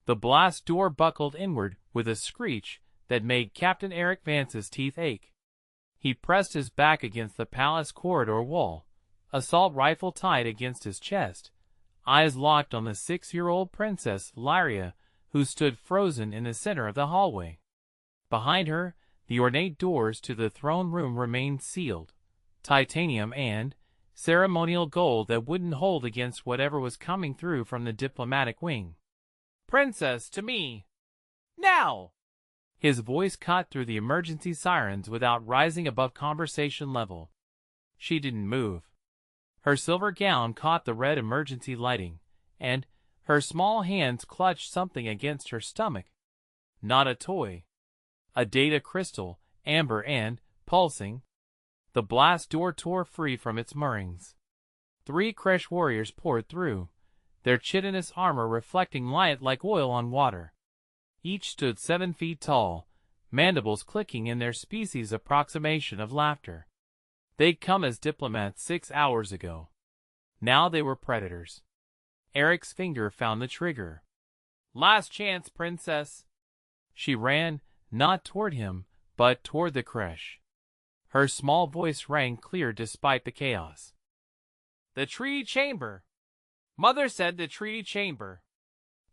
The blast door buckled inward with a screech that made Captain Eric Vance's teeth ache. He pressed his back against the palace corridor wall, assault rifle tight against his chest, eyes locked on the 6-year-old Princess Lyria, who stood frozen in the center of the hallway. Behind her, the ornate doors to the throne room remained sealed, titanium and ceremonial gold that wouldn't hold against whatever was coming through from the diplomatic wing. "Princess, to me! Now!" His voice cut through the emergency sirens without rising above conversation level. She didn't move. Her silver gown caught the red emergency lighting, and her small hands clutched something against her stomach. Not a toy. A data crystal, amber and pulsing. The blast door tore free from its moorings. 3 Kresh warriors poured through, their chitinous armor reflecting light like oil on water. Each stood 7 feet tall, mandibles clicking in their species' approximation of laughter. They'd come as diplomats 6 hours ago. Now they were predators. Eric's finger found the trigger. "Last chance, princess." She ran, not toward him, but toward the Kresh. Her small voice rang clear despite the chaos. "The treaty chamber. Mother said the treaty chamber."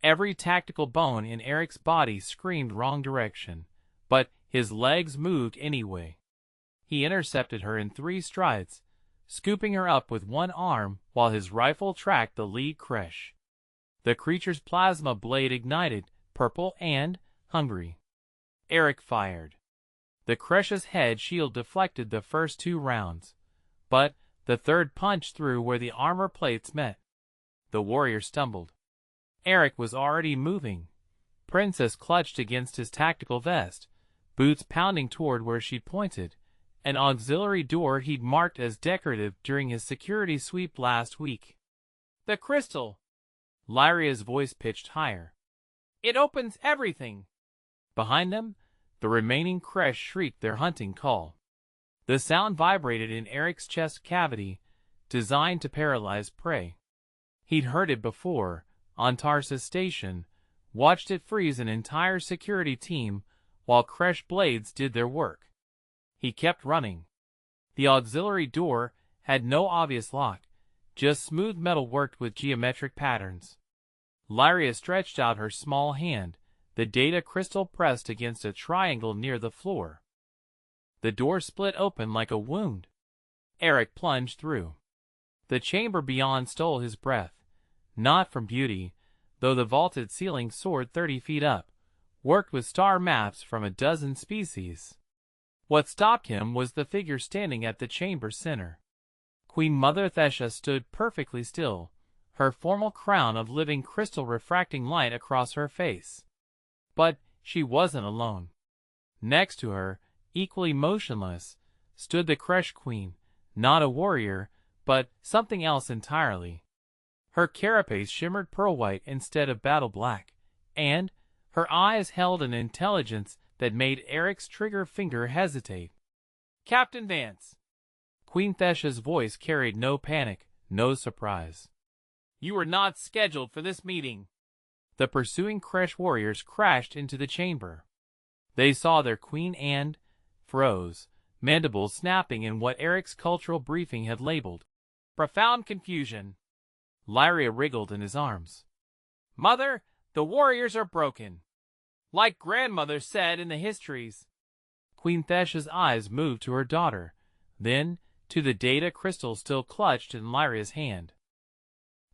Every tactical bone in Eric's body screamed wrong direction, but his legs moved anyway. He intercepted her in 3 strides, scooping her up with one arm while his rifle tracked the lead Kresh. The creature's plasma blade ignited, purple and hungry. Eric fired. The Kresh's head shield deflected the first 2 rounds, but the third punched through where the armor plates met. The warrior stumbled. Eric was already moving. Princess clutched against his tactical vest, boots pounding toward where she pointed, an auxiliary door he'd marked as decorative during his security sweep last week. "The crystal!" Lyria's voice pitched higher. "It opens everything!" Behind them, the remaining Kresh shrieked their hunting call. The sound vibrated in Eric's chest cavity, designed to paralyze prey. He'd heard it before, on Tarsa's station, watched it freeze an entire security team while Kresh blades did their work. He kept running. The auxiliary door had no obvious lock, just smooth metal worked with geometric patterns. Lyria stretched out her small hand, the data crystal pressed against a triangle near the floor. The door split open like a wound. Eric plunged through. The chamber beyond stole his breath, not from beauty, though the vaulted ceiling soared 30 feet up, worked with star maps from a dozen species. What stopped him was the figure standing at the chamber center. Queen Mother Thesha stood perfectly still, her formal crown of living crystal refracting light across her face. But she wasn't alone. Next to her, equally motionless, stood the Kresh Queen, not a warrior, but something else entirely. Her carapace shimmered pearl-white instead of battle-black, and her eyes held an intelligence that made Eric's trigger finger hesitate. "Captain Vance." Queen Thesha's voice carried no panic, no surprise. "You were not scheduled for this meeting." The pursuing Kresh warriors crashed into the chamber. They saw their queen and froze, mandibles snapping in what Eric's cultural briefing had labeled profound confusion. Lyria wriggled in his arms. "Mother, the warriors are broken. Like grandmother said in the histories." Queen Thesha's eyes moved to her daughter, then to the data crystal still clutched in Lyria's hand.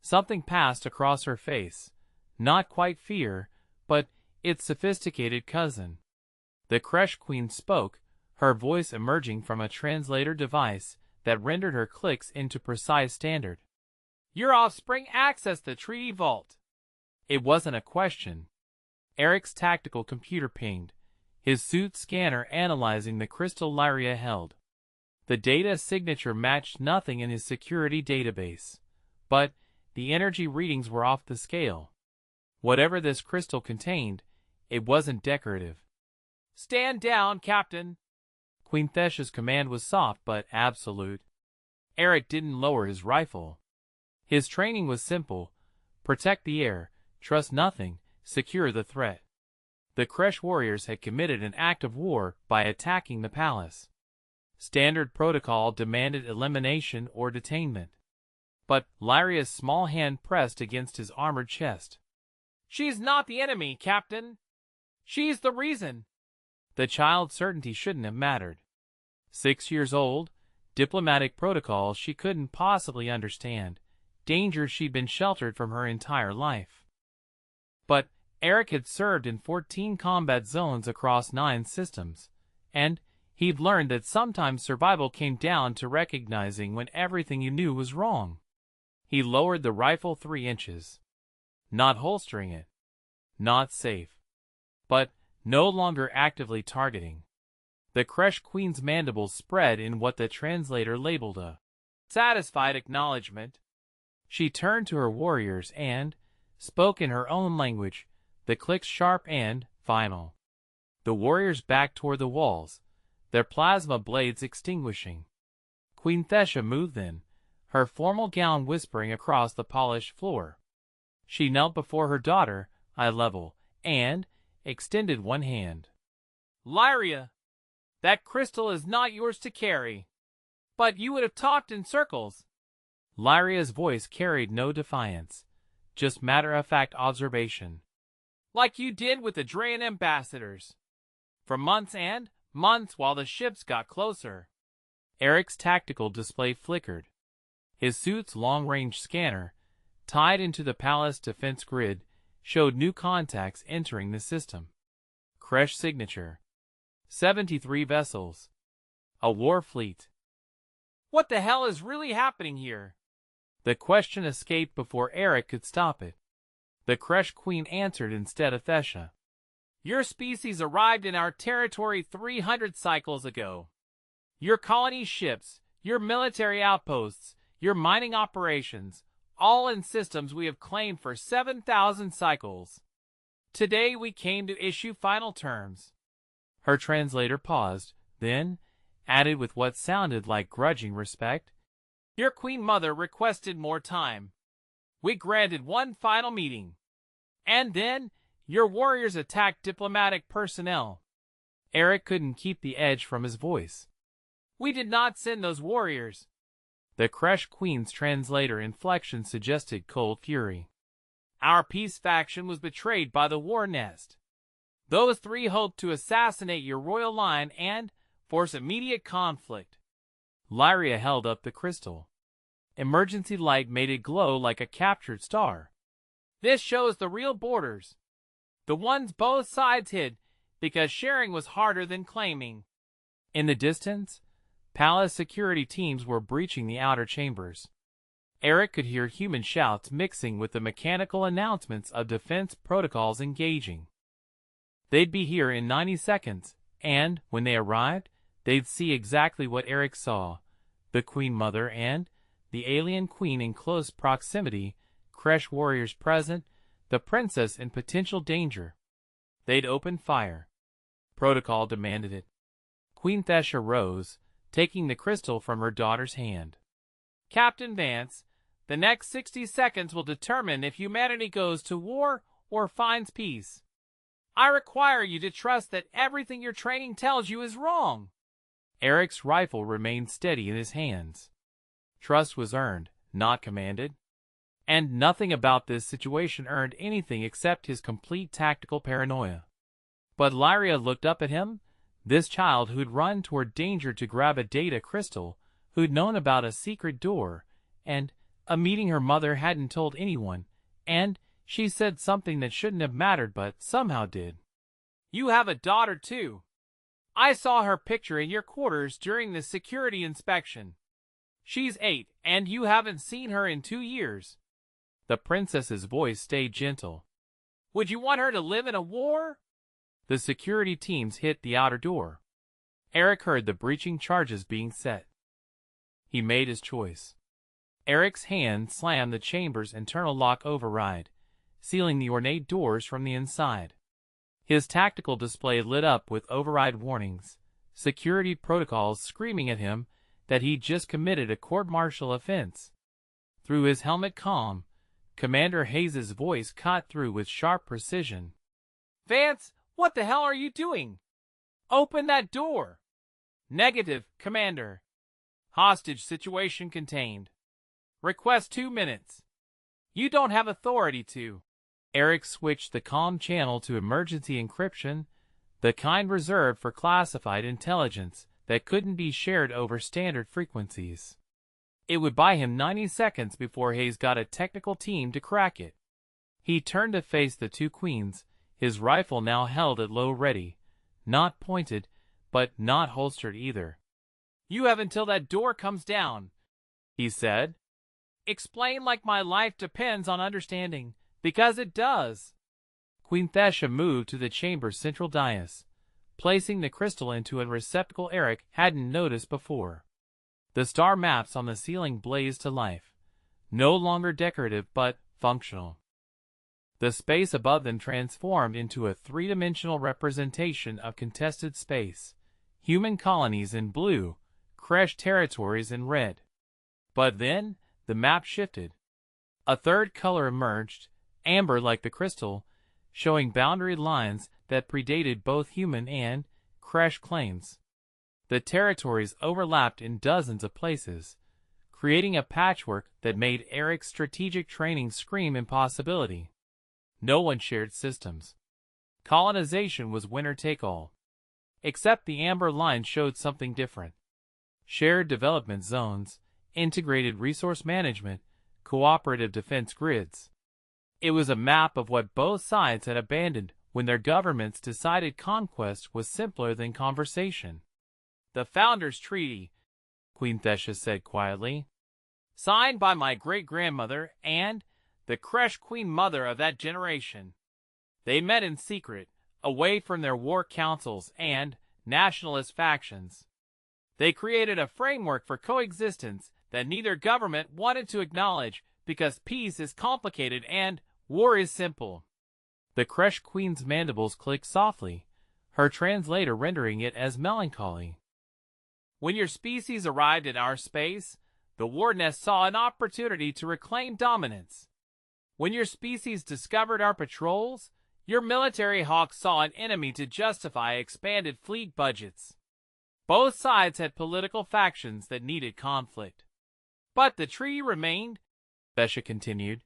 Something passed across her face, not quite fear, but its sophisticated cousin. The Kresh Queen spoke, her voice emerging from a translator device that rendered her clicks into precise standard. "Your offspring accessed the treaty vault." It wasn't a question. Eric's tactical computer pinged, his suit scanner analyzing the crystal Lyria held. The data signature matched nothing in his security database, but the energy readings were off the scale. Whatever this crystal contained, it wasn't decorative. "Stand down, Captain." Queen Thesha's command was soft but absolute. Eric didn't lower his rifle. His training was simple: protect the air, trust nothing, secure the threat. The Kresh warriors had committed an act of war by attacking the palace. Standard protocol demanded elimination or detainment. But Lyria's small hand pressed against his armored chest. "She's not the enemy, Captain. She's the reason." The child's certainty shouldn't have mattered. 6 years old, diplomatic protocols she couldn't possibly understand, dangers she'd been sheltered from her entire life. But Eric had served in 14 combat zones across 9 systems, and he'd learned that sometimes survival came down to recognizing when everything you knew was wrong. He lowered the rifle 3 inches. Not holstering it. Not safe. But no longer actively targeting. The Kresh Queen's mandibles spread in what the translator labeled a satisfied acknowledgement. She turned to her warriors and spoke in her own language, the clicks sharp and final. The warriors backed toward the walls, their plasma blades extinguishing. Queen Thesha moved then, her formal gown whispering across the polished floor. She knelt before her daughter, eye level, and extended one hand. "Lyria, that crystal is not yours to carry. But you would have talked in circles." Lyria's voice carried no defiance, just matter-of-fact observation. "Like you did with the Drayan ambassadors. For months and months while the ships got closer." Eric's tactical display flickered. His suit's long-range scanner, tied into the palace defense grid, showed new contacts entering the system. Kresh signature. 73 vessels. A war fleet. What the hell is really happening here? The question escaped before Eric could stop it. The Kresh Queen answered instead of Thesha. "Your species arrived in our territory 300 cycles ago. Your colony ships, your military outposts, your mining operations, all in systems we have claimed for 7,000 cycles. Today we came to issue final terms." Her translator paused, then added with what sounded like grudging respect, "Your Queen Mother requested more time. We granted one final meeting. And then your warriors attacked diplomatic personnel." Eric couldn't keep the edge from his voice. "We did not send those warriors." The Kresh Queen's translator inflection suggested cold fury. "Our peace faction was betrayed by the war nest. Those 3 hoped to assassinate your royal line and force immediate conflict." Lyria held up the crystal. Emergency light made it glow like a captured star. "This shows the real borders. The ones both sides hid because sharing was harder than claiming." In the distance, palace security teams were breaching the outer chambers. Eric could hear human shouts mixing with the mechanical announcements of defense protocols engaging. They'd be here in 90 seconds, and when they arrived, they'd see exactly what Eric saw: the Queen Mother and the alien queen in close proximity, Kresh warriors present, the princess in potential danger. They'd open fire. Protocol demanded it. Queen Thesha rose, taking the crystal from her daughter's hand. "Captain Vance, the next 60 seconds will determine if humanity goes to war or finds peace. I require you to trust that everything your training tells you is wrong." Eric's rifle remained steady in his hands. Trust was earned, not commanded. And nothing about this situation earned anything except his complete tactical paranoia. But Lyria looked up at him, this child who'd run toward danger to grab a data crystal, who'd known about a secret door, and a meeting her mother hadn't told anyone, and she said something that shouldn't have mattered but somehow did. "You have a daughter too. I saw her picture in your quarters during the security inspection. She's 8, and you haven't seen her in 2 years." The princess's voice stayed gentle. "Would you want her to live in a war?" The security teams hit the outer door. Eric heard the breaching charges being set. He made his choice. Eric's hand slammed the chamber's internal lock override, sealing the ornate doors from the inside. His tactical display lit up with override warnings, security protocols screaming at him that he'd just committed a court-martial offense. Through his helmet comm, Commander Hayes' voice cut through with sharp precision. "Vance, what the hell are you doing? Open that door!" "Negative, Commander. Hostage situation contained. Request 2 minutes. You don't have authority to." Eric switched the comm channel to emergency encryption, the kind reserved for classified intelligence that couldn't be shared over standard frequencies. It would buy him 90 seconds before Hayes got a technical team to crack it. He turned to face the two queens, his rifle now held at low ready, not pointed, but not holstered either. "You have until that door comes down," he said. "Explain like my life depends on understanding, because it does." Queen Thesha moved to the chamber's central dais, placing the crystal into a receptacle Eric hadn't noticed before. The star maps on the ceiling blazed to life, no longer decorative but functional. The space above them transformed into a three-dimensional representation of contested space, human colonies in blue, Kresh territories in red. But then, the map shifted. A third color emerged, amber like the crystal, showing boundary lines that predated both human and Kresh claims. The territories overlapped in dozens of places, creating a patchwork that made Eric's strategic training scream impossibility. No one shared systems. Colonization was winner-take-all. Except the amber line showed something different. Shared development zones, integrated resource management, cooperative defense grids. It was a map of what both sides had abandoned when their governments decided conquest was simpler than conversation. "The Founders' Treaty," Queen Thesha said quietly, "signed by my great-grandmother and the Kresh Queen Mother of that generation. They met in secret, away from their war councils and nationalist factions. They created a framework for coexistence that neither government wanted to acknowledge because peace is complicated and war is simple." The Kresh Queen's mandibles clicked softly, her translator rendering it as melancholy. "When your species arrived in our space, the War Nest saw an opportunity to reclaim dominance. When your species discovered our patrols, your military hawks saw an enemy to justify expanded fleet budgets. Both sides had political factions that needed conflict. But the treaty remained," Thesha continued,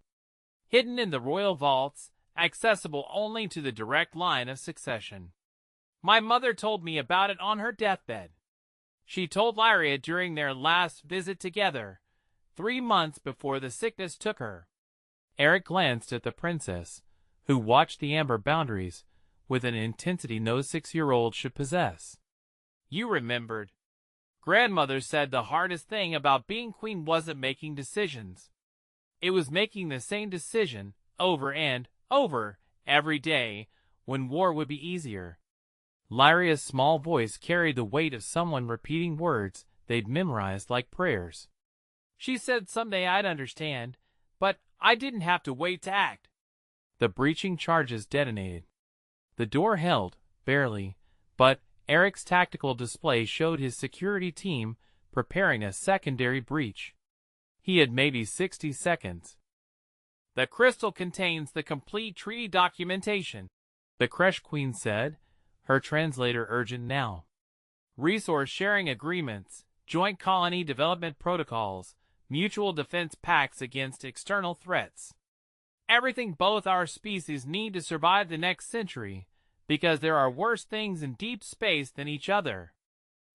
"hidden in the royal vaults, accessible only to the direct line of succession. My mother told me about it on her deathbed. She told Lyria during their last visit together, 3 months before the sickness took her." Eric glanced at the princess, who watched the amber boundaries with an intensity no 6-year-old should possess. "You remembered. Grandmother said the hardest thing about being queen wasn't making decisions. It was making the same decision over and over every day when war would be easier." Lyria's small voice carried the weight of someone repeating words they'd memorized like prayers. "She said someday I'd understand, but I didn't have to wait to act." The breaching charges detonated. The door held, barely, but Eric's tactical display showed his security team preparing a secondary breach. He had maybe 60 seconds. "The crystal contains the complete treaty documentation," the Kresh Queen said, her translator urgent now. "Resource sharing agreements, joint colony development protocols, mutual defense pacts against external threats. Everything both our species need to survive the next century, because there are worse things in deep space than each other."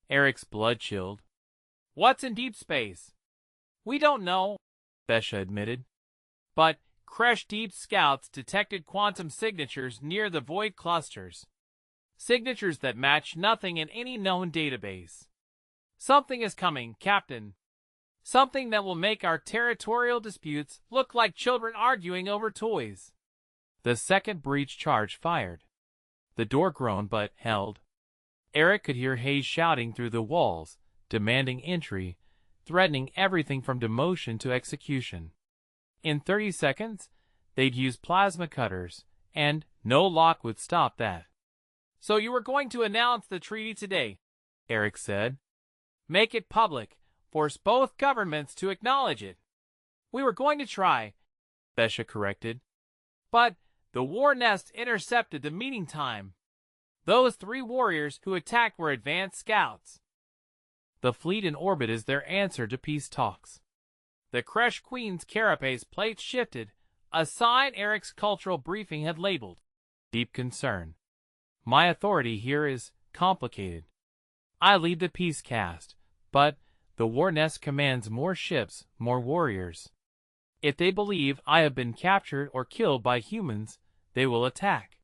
Eric's blood chilled. "What's in deep space?" "We don't know," Thesha admitted. "But Kresh Deep Scouts detected quantum signatures near the void clusters. Signatures that match nothing in any known database. Something is coming, Captain. Something that will make our territorial disputes look like children arguing over toys." The second breach charge fired. The door groaned but held. Eric could hear Hayes shouting through the walls, demanding entry, threatening everything from demotion to execution. In 30 seconds, they'd use plasma cutters, and no lock would stop that. "So you were going to announce the treaty today," Eric said. "Make it public, force both governments to acknowledge it." "We were going to try," Thesha corrected. But the war nest intercepted the meeting time. Those 3 warriors who attacked were advanced scouts. The fleet in orbit is their answer to peace talks. The Kresh Queen's carapace plate shifted, a sign Eric's cultural briefing had labeled. Deep concern. My authority here is complicated. I lead the peace cast, but the war nest commands more ships, more warriors. If they believe I have been captured or killed by humans, they will attack.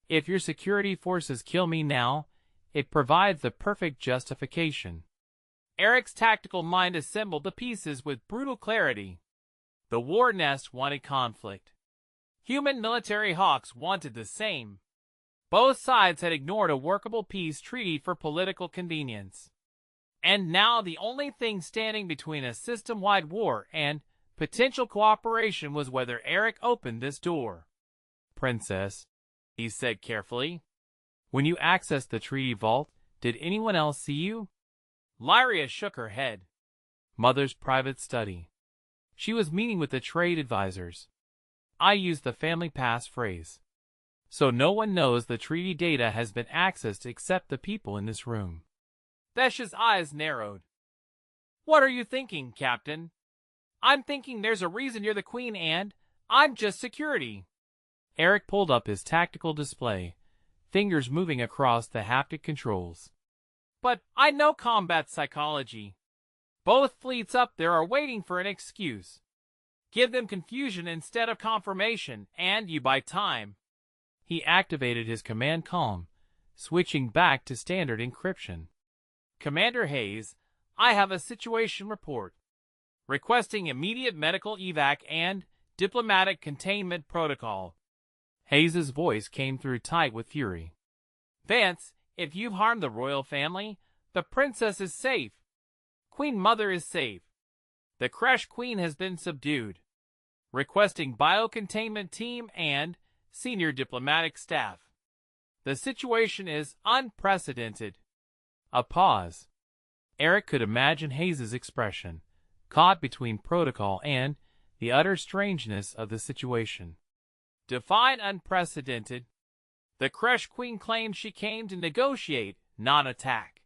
If your security forces kill me now, it provides the perfect justification. Eric's tactical mind assembled the pieces with brutal clarity. The war nest wanted conflict. Human military hawks wanted the same. Both sides had ignored a workable peace treaty for political convenience. And now the only thing standing between a system-wide war and potential cooperation was whether Eric opened this door. Princess, he said carefully, when you accessed the treaty vault, did anyone else see you? Lyria shook her head. Mother's private study. She was meeting with the trade advisors. I used the family pass phrase. So no one knows the treaty data has been accessed except the people in this room. Thesha's eyes narrowed. What are you thinking, Captain? I'm thinking there's a reason you're the queen and I'm just security. Eric pulled up his tactical display, fingers moving across the haptic controls. But I know combat psychology. Both fleets up there are waiting for an excuse. Give them confusion instead of confirmation, and you buy time. He activated his command comm, switching back to standard encryption. Commander Hayes, I have a situation report. Requesting immediate medical evac and diplomatic containment protocol. Hayes's voice came through tight with fury. Vance, if you've harmed the royal family, the princess is safe. Queen Mother is safe. The Kresh Queen has been subdued. Requesting biocontainment team and senior diplomatic staff. The situation is unprecedented. A pause. Eric could imagine Hayes's expression, caught between protocol and the utter strangeness of the situation. Define unprecedented. The Kresh Queen claimed she came to negotiate, not attack.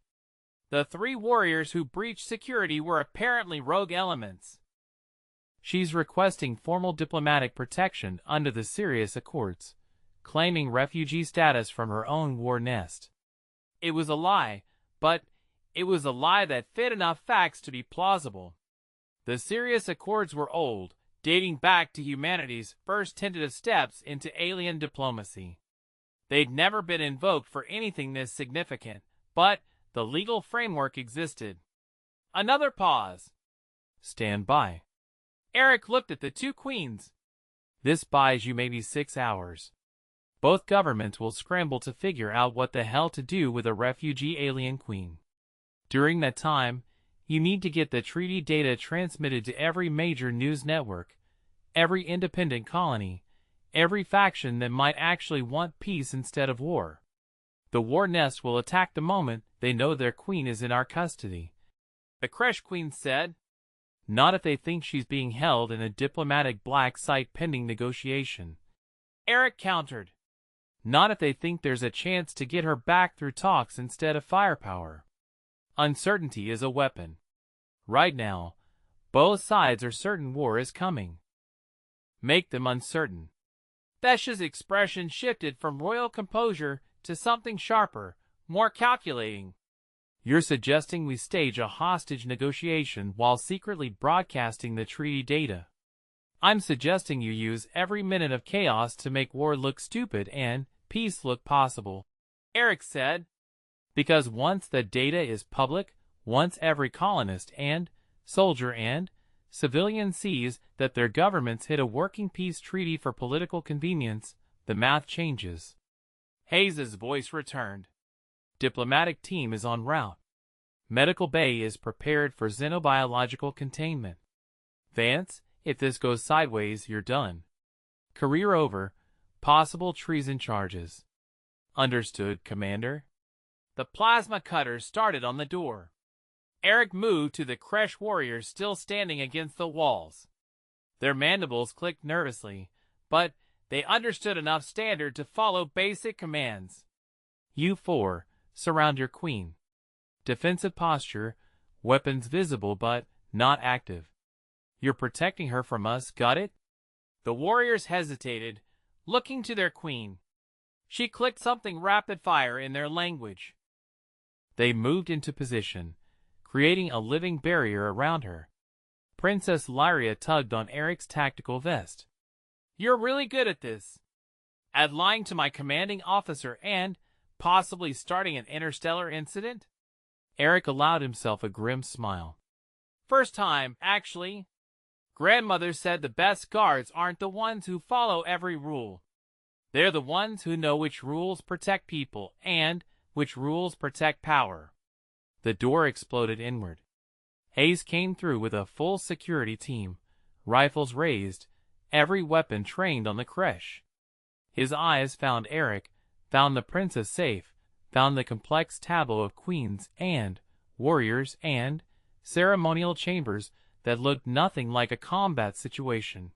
The 3 warriors who breached security were apparently rogue elements. She's requesting formal diplomatic protection under the Sirius Accords, claiming refugee status from her own war nest. It was a lie, but it was a lie that fit enough facts to be plausible. The Sirius Accords were old, dating back to humanity's first tentative steps into alien diplomacy. They'd never been invoked for anything this significant, but the legal framework existed. Another pause. Stand by. Eric looked at the 2 queens. This buys you maybe 6 hours. Both governments will scramble to figure out what the hell to do with a refugee alien queen. During that time, you need to get the treaty data transmitted to every major news network, every independent colony, every faction that might actually want peace instead of war. The war nest will attack the moment they know their queen is in our custody. The Kresh Queen said. Not if they think she's being held in a diplomatic black site pending negotiation. Eric countered. Not if they think there's a chance to get her back through talks instead of firepower. Uncertainty is a weapon. Right now, both sides are certain war is coming. Make them uncertain. Thesha's expression shifted from royal composure to something sharper, more calculating. You're suggesting we stage a hostage negotiation while secretly broadcasting the treaty data. I'm suggesting you use every minute of chaos to make war look stupid and peace look possible, Eric said. Because once the data is public, once every colonist and soldier and civilian sees that their governments hit a working peace treaty for political convenience, the math changes. Hayes's voice returned. Diplomatic team is en route. Medical bay is prepared for xenobiological containment. Vance, if this goes sideways, you're done. Career over. Possible treason charges. Understood, Commander. The plasma cutter started on the door. Eric moved to the Kresh warriors still standing against the walls. Their mandibles clicked nervously, but they understood enough standard to follow basic commands. You four, surround your queen. Defensive posture, weapons visible but not active. You're protecting her from us, got it? The warriors hesitated, looking to their queen. She clicked something rapid-fire in their language. They moved into position, creating a living barrier around her. Princess Lyria tugged on Eric's tactical vest. You're really good at this. At lying to my commanding officer and possibly starting an interstellar incident? Eric allowed himself a grim smile. First time, actually. Grandmother said the best guards aren't the ones who follow every rule. They're the ones who know which rules protect people and which rules protect power. The door exploded inward. Hayes came through with a full security team, rifles raised, every weapon trained on the creche. His eyes found Eric, found the princess safe, found the complex tableau of queens and warriors and ceremonial chambers that looked nothing like a combat situation.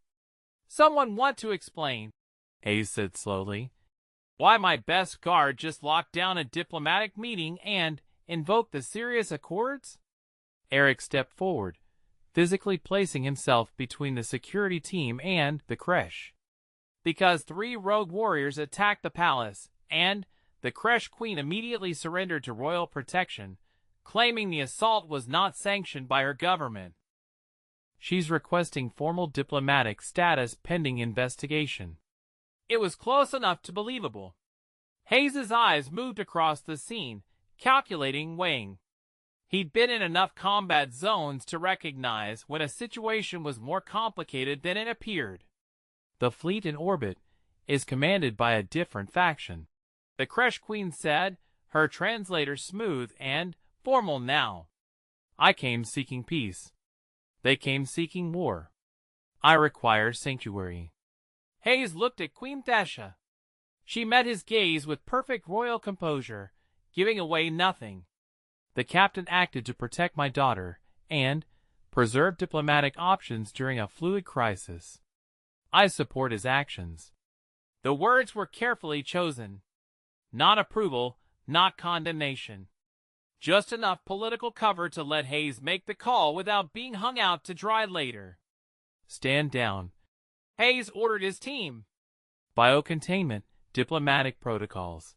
Someone want to explain, Hayes said slowly, why my best guard just locked down a diplomatic meeting and invoked the serious accords? Eric stepped forward, physically placing himself between the security team and the creche. Because 3 rogue warriors attacked the palace, and the creche queen immediately surrendered to royal protection, claiming the assault was not sanctioned by her government. She's requesting formal diplomatic status pending investigation. It was close enough to believable. Hayes's eyes moved across the scene, calculating, weighing. He'd been in enough combat zones to recognize when a situation was more complicated than it appeared. The fleet in orbit is commanded by a different faction. The creche queen said, her translator smooth and formal now. I came seeking peace. They came seeking war. I require sanctuary. Hayes looked at Queen Thesha. She met his gaze with perfect royal composure, giving away nothing. The captain acted to protect my daughter and preserve diplomatic options during a fluid crisis. I support his actions. The words were carefully chosen. Not approval, not condemnation. Just enough political cover to let Hayes make the call without being hung out to dry later. Stand down. Hayes ordered his team. Biocontainment, diplomatic protocols.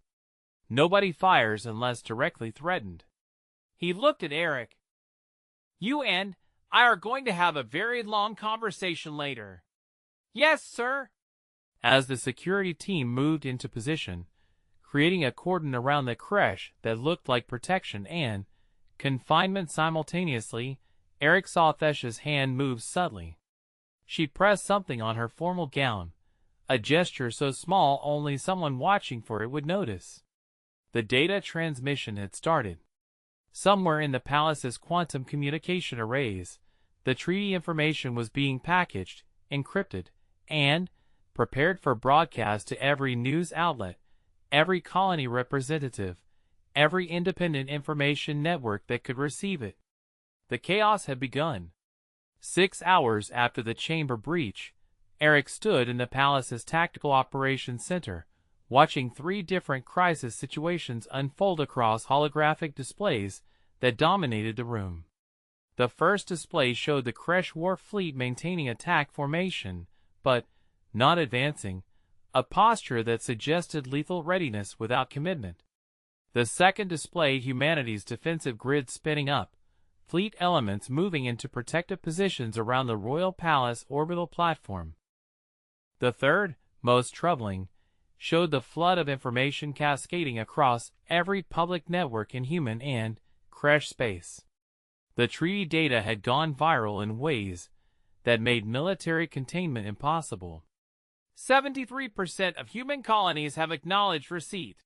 Nobody fires unless directly threatened. He looked at Eric. You and I are going to have a very long conversation later. Yes, sir. As the security team moved into position, creating a cordon around the creche that looked like protection and confinement simultaneously, Eric saw Thesha's hand move subtly. She pressed something on her formal gown, a gesture so small only someone watching for it would notice. The data transmission had started. Somewhere in the palace's quantum communication arrays, the treaty information was being packaged, encrypted, and prepared for broadcast to every news outlet, every colony representative, every independent information network that could receive it. The chaos had begun. 6 hours after the chamber breach, Eric stood in the palace's Tactical Operations Center, watching 3 different crisis situations unfold across holographic displays that dominated the room. The first display showed the creche war fleet maintaining attack formation, but not advancing, a posture that suggested lethal readiness without commitment. The second displayed humanity's defensive grid spinning up, fleet elements moving into protective positions around the Royal Palace orbital platform. The third, most troubling, showed the flood of information cascading across every public network in human and creche space. The treaty data had gone viral in ways that made military containment impossible. 73% of human colonies have acknowledged receipt,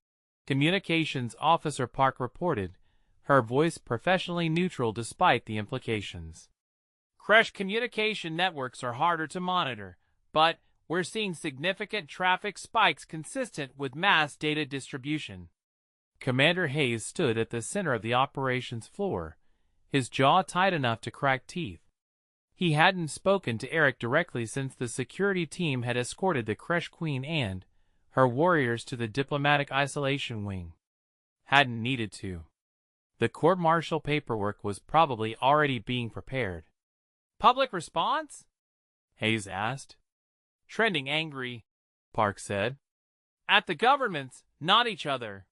Communications Officer Park reported, her voice professionally neutral despite the implications. Creche communication networks are harder to monitor, but we're seeing significant traffic spikes consistent with mass data distribution. Commander Hayes stood at the center of the operations floor, his jaw tight enough to crack teeth. He hadn't spoken to Eric directly since the security team had escorted the Kresh Queen and her warriors to the diplomatic isolation wing. Hadn't needed to. The court-martial paperwork was probably already being prepared. Public response? Hayes asked. Trending angry, Park said. At the governments, not each other.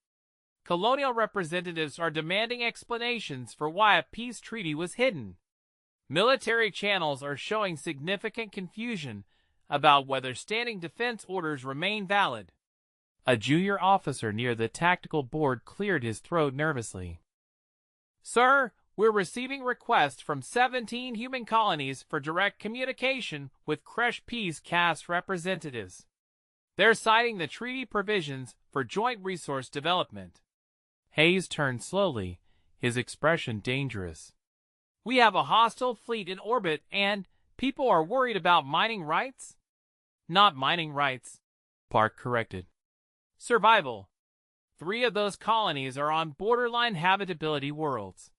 Colonial representatives are demanding explanations for why a peace treaty was hidden. Military channels are showing significant confusion about whether standing defense orders remain valid. A junior officer near the tactical board cleared his throat nervously. Sir, we're receiving requests from 17 human colonies for direct communication with Kresh Peace caste representatives. They're citing the treaty provisions for joint resource development. Hayes turned slowly, his expression dangerous. We have a hostile fleet in orbit and people are worried about mining rights? Not mining rights, Park corrected. Survival. 3 of those colonies are on borderline habitability worlds.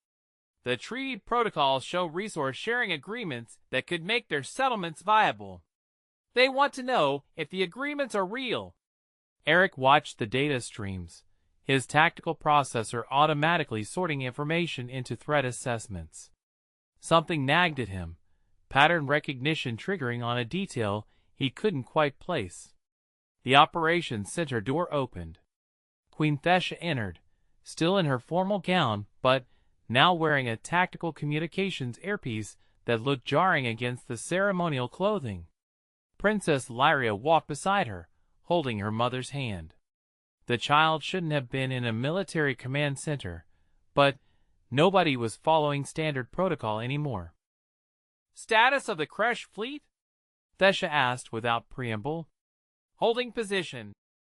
The treaty protocols show resource sharing agreements that could make their settlements viable. They want to know if the agreements are real. Eric watched the data streams, his tactical processor automatically sorting information into threat assessments. Something nagged at him, pattern recognition triggering on a detail he couldn't quite place. The operations center door opened. Queen Thesha entered, still in her formal gown, but now wearing a tactical communications earpiece that looked jarring against the ceremonial clothing. Princess Lyria walked beside her, holding her mother's hand. The child shouldn't have been in a military command center, but nobody was following standard protocol anymore. Status of the Kresh fleet? Thesha asked without preamble. Holding position,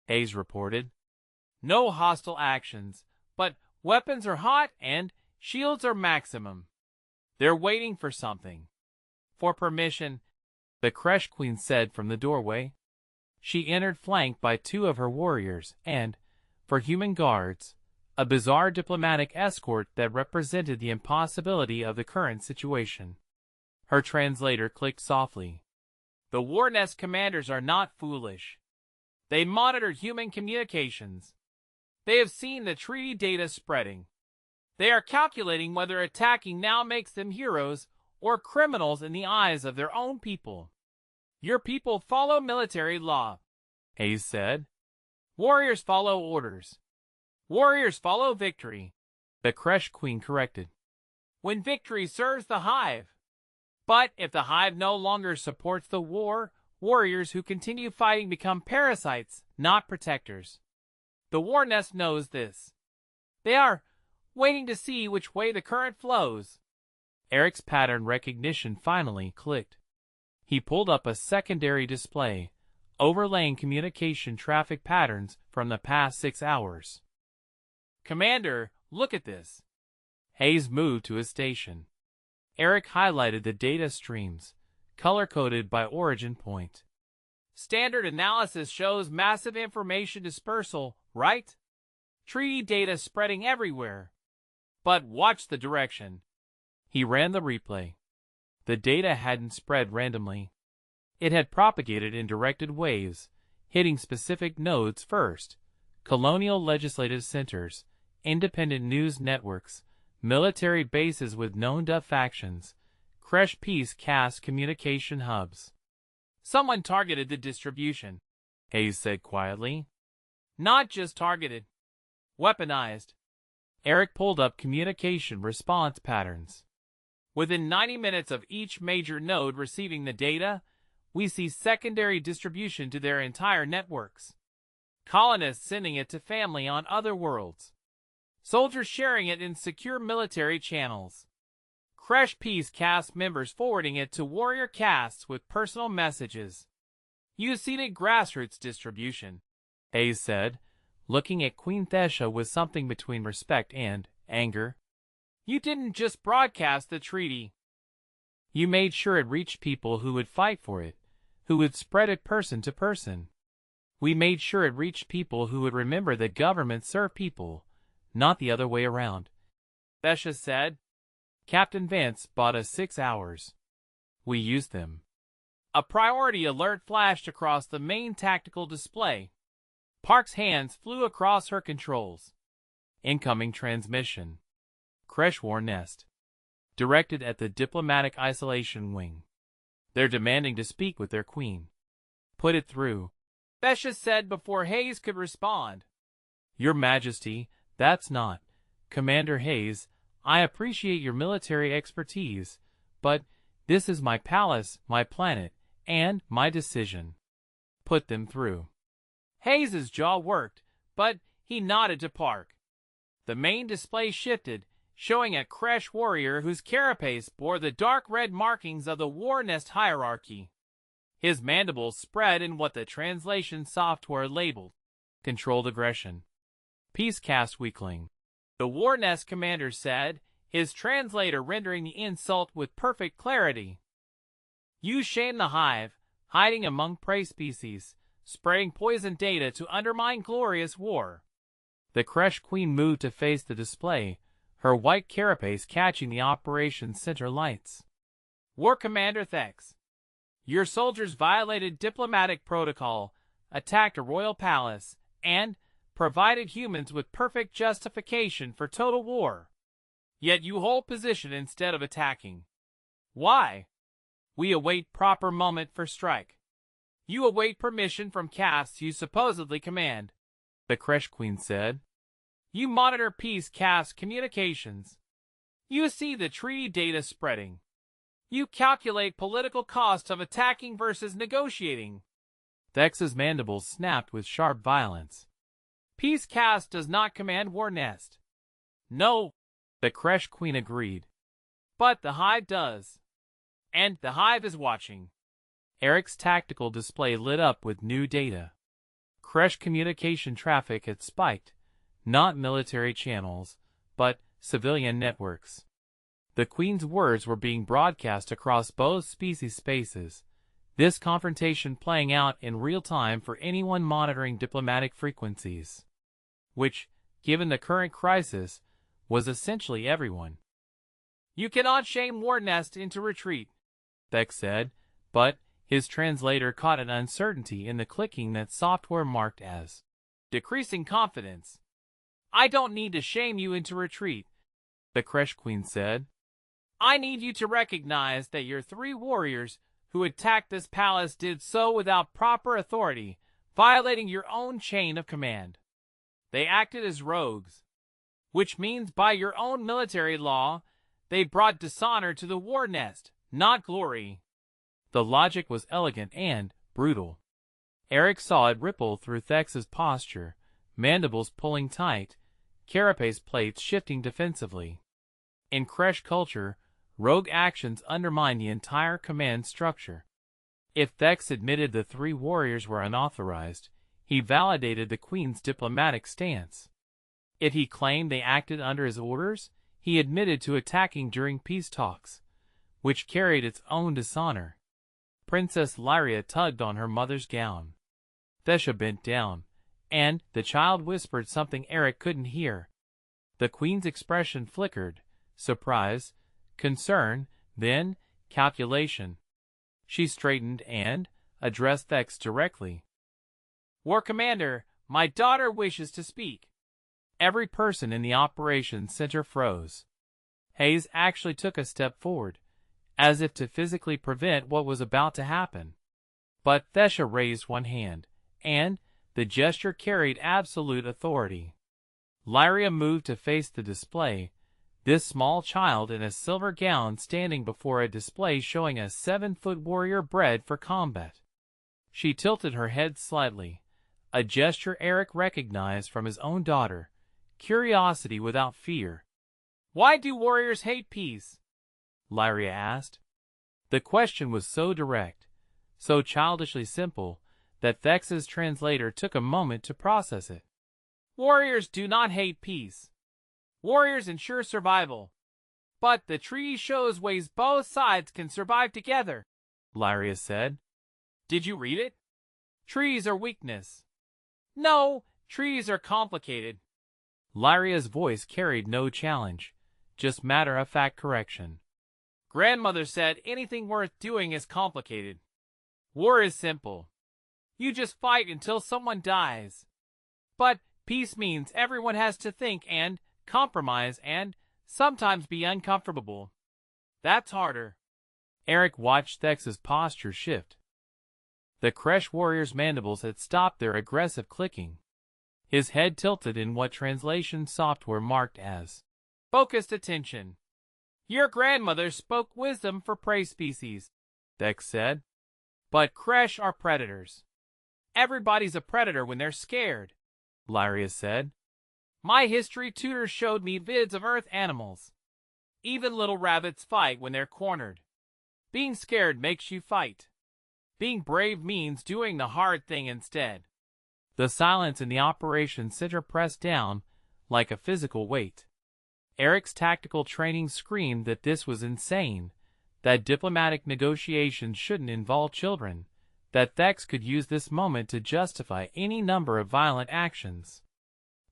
Hayes reported. No hostile actions, but weapons are hot and shields are maximum. They're waiting for something. For permission, the Kresh Queen said from the doorway. She entered flanked by 2 of her warriors and, for human guards, a bizarre diplomatic escort that represented the impossibility of the current situation. Her translator clicked softly. The War Nest commanders are not foolish. They monitor human communications. They have seen the treaty data spreading. They are calculating whether attacking now makes them heroes or criminals in the eyes of their own people. Your people follow military law, Hayes said. Warriors follow orders. Warriors follow victory, the Kresh Queen corrected. When victory serves the hive. But if the hive no longer supports the war, warriors who continue fighting become parasites, not protectors. The War Nest knows this. They are waiting to see which way the current flows. Eric's pattern recognition finally clicked. He pulled up a secondary display, overlaying communication traffic patterns from the past 6 hours. Commander, look at this. Hayes moved to his station. Eric highlighted the data streams, color-coded by origin point. Standard analysis shows massive information dispersal, right? Treaty data spreading everywhere. But watch the direction. He ran the replay. The data hadn't spread randomly. It had propagated in directed waves, hitting specific nodes first: colonial legislative centers, independent news networks, military bases with known factions, Kresh Peace caste communication hubs. Someone targeted the distribution, Hayes said quietly. Not just targeted. Weaponized. Eric pulled up communication response patterns. Within 90 minutes of each major node receiving the data, we see secondary distribution to their entire networks. Colonists sending it to family on other worlds. Soldiers sharing it in secure military channels. Kresh Peace caste members forwarding it to warrior castes with personal messages. You see the grassroots distribution, Hayes said, looking at Queen Thesha with something between respect and anger. You didn't just broadcast the treaty. You made sure it reached people who would fight for it, who would spread it person to person. We made sure it reached people who would remember that governments serve people, not the other way around. Thesha said. Captain Vance bought us 6 hours. We use them. A priority alert flashed across the main tactical display. Park's hands flew across her controls. Incoming transmission. HFY War Nest. Directed at the Diplomatic Isolation Wing. They're demanding to speak with their queen. Put it through, Thesha said before Hayes could respond. Your Majesty, that's not. Commander Hayes, I appreciate your military expertise, but this is my palace, my planet, and my decision. Put them through. Hayes's jaw worked, but he nodded to Park. The main display shifted, showing a HFY warrior whose carapace bore the dark red markings of the War Nest hierarchy. His mandibles spread in what the translation software labeled Controlled Aggression. Peacecast Weakling. The War Nest commander said, his translator rendering the insult with perfect clarity. You shame the hive, hiding among prey species, spreading poison data to undermine glorious war. The HFY Queen moved to face the display, her white carapace catching the operation's center lights. War Commander Thex, your soldiers violated diplomatic protocol, attacked a royal palace, and provided humans with perfect justification for total war. Yet you hold position instead of attacking. Why? We await proper moment for strike. You await permission from castes you supposedly command, the HFY Queen said. You monitor peace caste communications. You see the treaty data spreading. You calculate political costs of attacking versus negotiating. Thex's mandibles snapped with sharp violence. Peace caste does not command War Nest. No, the HFY Queen agreed. But the hive does. And the hive is watching. Eric's tactical display lit up with new data. HFY communication traffic had spiked, not military channels, but civilian networks. The Queen's words were being broadcast across both species spaces, this confrontation playing out in real time for anyone monitoring diplomatic frequencies. Which, given the current crisis, was essentially everyone. You cannot shame War Nest into retreat, Thex said, but his translator caught an uncertainty in the clicking that software marked as decreasing confidence. I don't need to shame you into retreat, the HFY Queen said. I need you to recognize that your 3 warriors who attacked this palace did so without proper authority, violating your own chain of command. They acted as rogues, which means by your own military law, they brought dishonor to the War Nest, not glory. The logic was elegant and brutal. Eric saw it ripple through Thex's posture, mandibles pulling tight, carapace plates shifting defensively. In HFY culture, rogue actions undermine the entire command structure. If Thex admitted the 3 warriors were unauthorized, he validated the Queen's diplomatic stance. If he claimed they acted under his orders, he admitted to attacking during peace talks, which carried its own dishonor. Princess Lyria tugged on her mother's gown. Thesha bent down, and the child whispered something Eric couldn't hear. The Queen's expression flickered, surprise, concern, then calculation. She straightened and addressed Thex directly. War Commander, my daughter wishes to speak. Every person in the operations center froze. Hayes actually took a step forward, as if to physically prevent what was about to happen. But Thesha raised one hand, and the gesture carried absolute authority. Lyria moved to face the display, this small child in a silver gown standing before a display showing a 7-foot warrior bred for combat. She tilted her head slightly, a gesture Eric recognized from his own daughter, curiosity without fear. Why do warriors hate peace? Lyria asked. The question was so direct, so childishly simple, that Thex's translator took a moment to process it. Warriors do not hate peace. Warriors ensure survival. But the treaty shows ways both sides can survive together, Lyria said. Did you read it? Treaties are weakness. No, treaties are complicated. Lyria's voice carried no challenge, just matter-of-fact correction. Grandmother said anything worth doing is complicated. War is simple. You just fight until someone dies. But peace means everyone has to think and compromise and sometimes be uncomfortable. That's harder. Eric watched Thex's posture shift. The Kresh warrior's mandibles had stopped their aggressive clicking. His head tilted in what translation software marked as focused attention. Your grandmother spoke wisdom for prey species, Thex said. But Kresh are predators. Everybody's a predator when they're scared, Lyria said. My history tutor showed me vids of earth animals. Even little rabbits fight when they're cornered. Being scared makes you fight. Being brave means doing the hard thing instead. The silence in the operation center pressed down like a physical weight. Eric's tactical training screamed that this was insane, that diplomatic negotiations shouldn't involve children, that Thex could use this moment to justify any number of violent actions.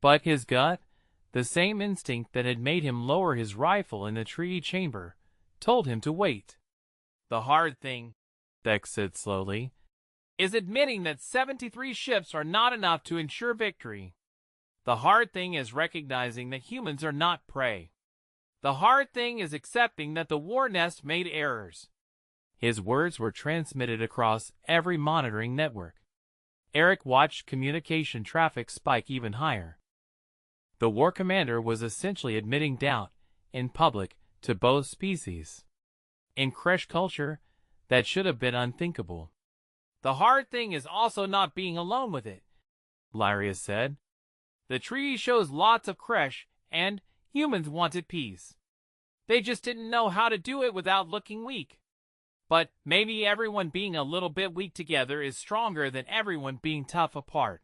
But his gut, the same instinct that had made him lower his rifle in the treaty chamber, told him to wait. The hard thing, Thex said slowly, is admitting that 73 ships are not enough to ensure victory. The hard thing is recognizing that humans are not prey. The hard thing is accepting that the war nest made errors. His words were transmitted across every monitoring network. Eric watched communication traffic spike even higher. The war commander was essentially admitting doubt, in public, to both species. In Kresh culture, that should have been unthinkable. The hard thing is also not being alone with it, Lyria said. The treaty shows lots of Kresh, and humans wanted peace. They just didn't know how to do it without looking weak. But maybe everyone being a little bit weak together is stronger than everyone being tough apart.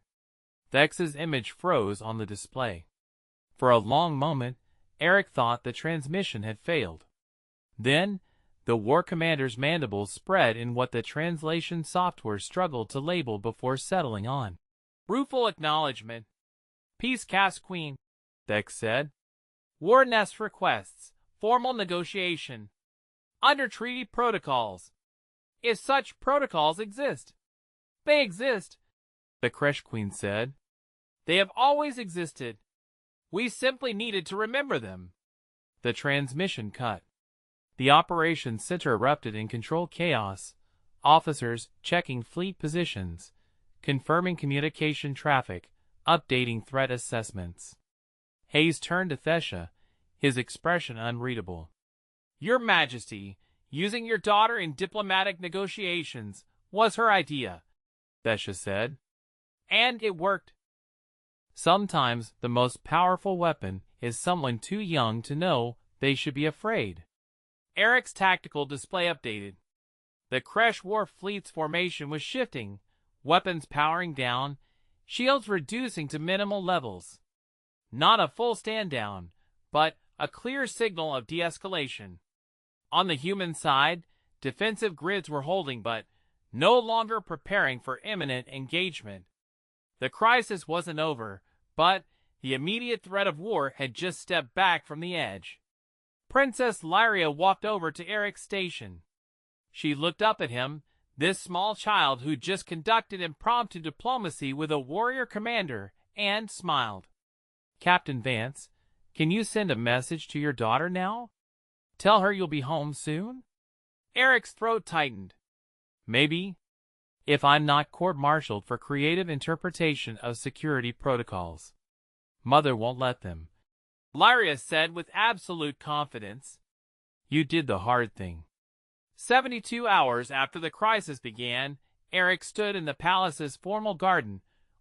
Thex's image froze on the display. For a long moment, Eric thought the transmission had failed. Then, the war commander's mandibles spread in what the translation software struggled to label before settling on. Rueful acknowledgement. Peace cast queen, Thex said. War nest requests, formal negotiation. Under treaty protocols. If such protocols exist. They exist, the Kresh queen said. They have always existed. We simply needed to remember them. The transmission cut. The operations center erupted in control chaos, officers checking fleet positions, confirming communication traffic, updating threat assessments. Hayes turned to Thesha, his expression unreadable. Your Majesty, using your daughter in diplomatic negotiations was her idea, Thesha said. And it worked. Sometimes the most powerful weapon is someone too young to know they should be afraid. Eric's tactical display updated. The Kresh war fleet's formation was shifting, weapons powering down, shields reducing to minimal levels. Not a full stand-down, but a clear signal of de-escalation. On the human side, defensive grids were holding but no longer preparing for imminent engagement. The crisis wasn't over, but the immediate threat of war had just stepped back from the edge. Princess Lyria walked over to Eric's station. She looked up at him, this small child who just conducted impromptu diplomacy with a warrior commander, and smiled. Captain Vance, can you send a message to your daughter now? Tell her you'll be home soon? Eric's throat tightened. Maybe. If I'm not court-martialed for creative interpretation of security protocols. Mother won't let them. Lyria said with absolute confidence. You did the hard thing. 72 hours after the crisis began, Eric stood in the palace's formal garden,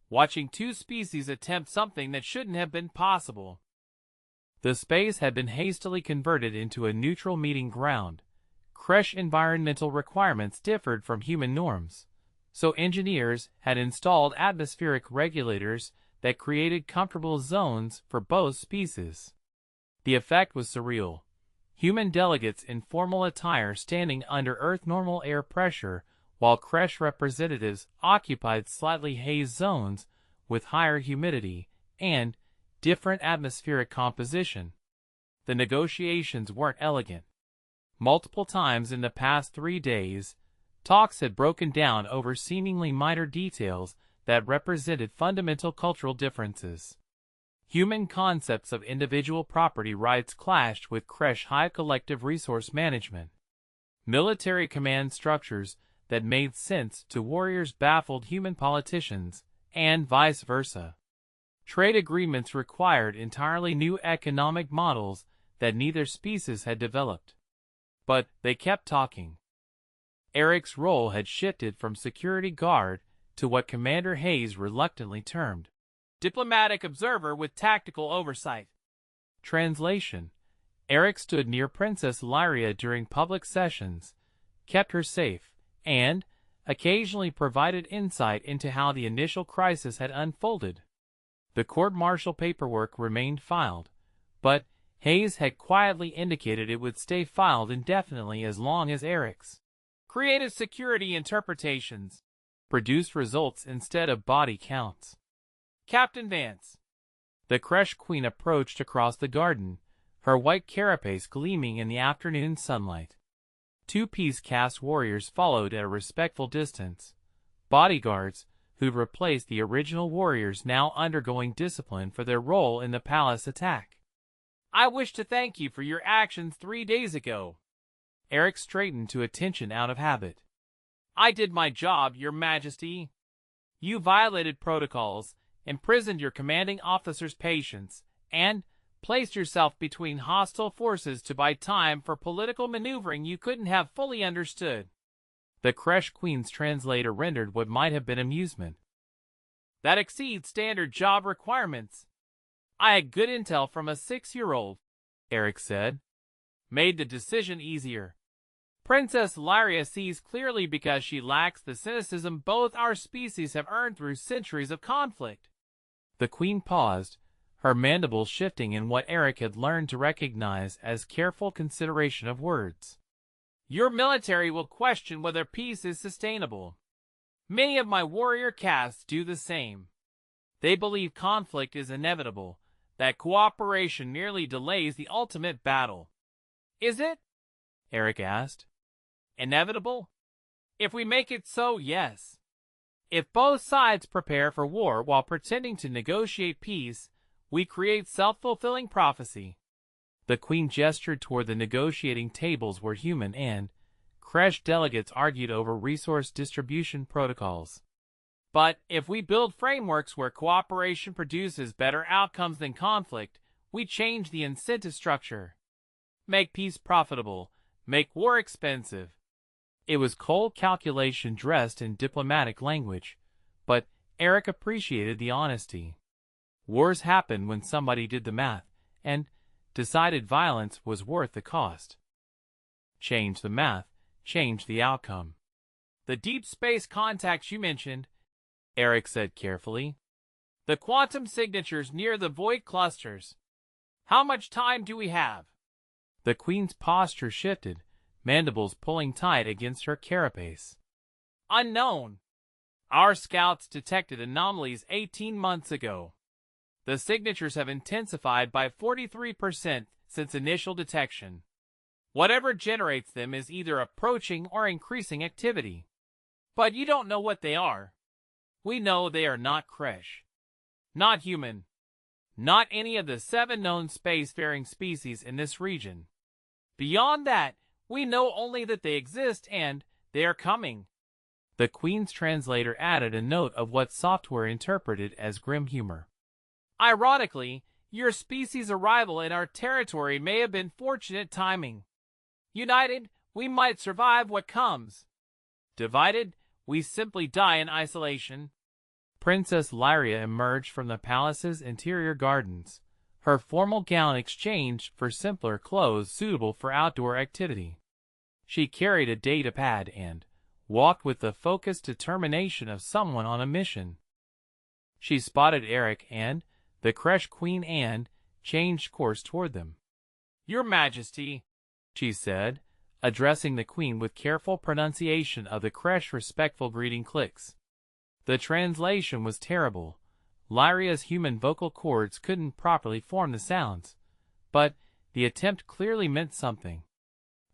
watching two species attempt something that shouldn't have been possible. The space had been hastily converted into a neutral meeting ground. Kresh environmental requirements differed from human norms, so engineers had installed atmospheric regulators that created comfortable zones for both species. The effect was surreal. Human delegates in formal attire standing under Earth normal air pressure, while Kresh representatives occupied slightly hazed zones with higher humidity and different atmospheric composition. The negotiations weren't elegant. Multiple times in the past 3 days, talks had broken down over seemingly minor details that represented fundamental cultural differences. Human concepts of individual property rights clashed with Kresh high collective resource management. Military command structures that made sense to warriors baffled human politicians, and vice versa. Trade agreements required entirely new economic models that neither species had developed. But they kept talking. Eric's role had shifted from security guard to what Commander Hayes reluctantly termed diplomatic observer with tactical oversight. Translation: Eric stood near Princess Lyria during public sessions, kept her safe, and occasionally provided insight into how the initial crisis had unfolded. The court-martial paperwork remained filed, but Hayes had quietly indicated it would stay filed indefinitely as long as Eric's creative security interpretations produced results instead of body counts. Captain Vance. The Kresh Queen approached across the garden, her white carapace gleaming in the afternoon sunlight. 2 peace-cast warriors followed at a respectful distance, bodyguards who'd replaced the original warriors now undergoing discipline for their role in the palace attack. I wish to thank you for your actions 3 days ago. Eric straightened to attention out of habit. I did my job, Your Majesty. You violated protocols, imprisoned your commanding officer's patients, and placed yourself between hostile forces to buy time for political maneuvering you couldn't have fully understood. The Kresh Queen's translator rendered what might have been amusement. That exceeds standard job requirements. I had good intel from a 6-year-old, Eric said. Made the decision easier. Princess Lyria sees clearly because she lacks the cynicism both our species have earned through centuries of conflict. The Queen paused, her mandibles shifting in what Eric had learned to recognize as careful consideration of words. Your military will question whether peace is sustainable. Many of my warrior castes do the same. They believe conflict is inevitable, that cooperation merely delays the ultimate battle. Is it? Eric asked. Inevitable? If we make it so, yes. If both sides prepare for war while pretending to negotiate peace, we create self-fulfilling prophecy. The Queen gestured toward the negotiating tables where human and Kresh delegates argued over resource distribution protocols. But if we build frameworks where cooperation produces better outcomes than conflict, we change the incentive structure. Make peace profitable, make war expensive. It was cold calculation dressed in diplomatic language, but Eric appreciated the honesty. Wars happened when somebody did the math and decided violence was worth the cost. Change the math, change the outcome. The deep space contacts you mentioned, Eric said carefully. The quantum signatures near the void clusters. How much time do we have? The Queen's posture shifted, mandibles pulling tight against her carapace. Unknown. Our scouts detected anomalies 18 months ago. The signatures have intensified by 43% since initial detection. Whatever generates them is either approaching or increasing activity. But you don't know what they are. We know they are not Kresh. Not human. Not any of the 7 known spacefaring species in this region. Beyond that, we know only that they exist and they are coming. The Queen's translator added a note of what software interpreted as grim humor. Ironically, your species' arrival in our territory may have been fortunate timing. United, we might survive what comes. Divided, we simply die in isolation. Princess Lyria emerged from the palace's interior gardens, her formal gown exchanged for simpler clothes suitable for outdoor activity. She carried a data pad and walked with the focused determination of someone on a mission. She spotted Eric and the Kresh Queen and changed course toward them. Your Majesty, she said, addressing the Queen with careful pronunciation of the Kresh respectful greeting clicks. The translation was terrible. Lyria's human vocal cords couldn't properly form the sounds, but the attempt clearly meant something.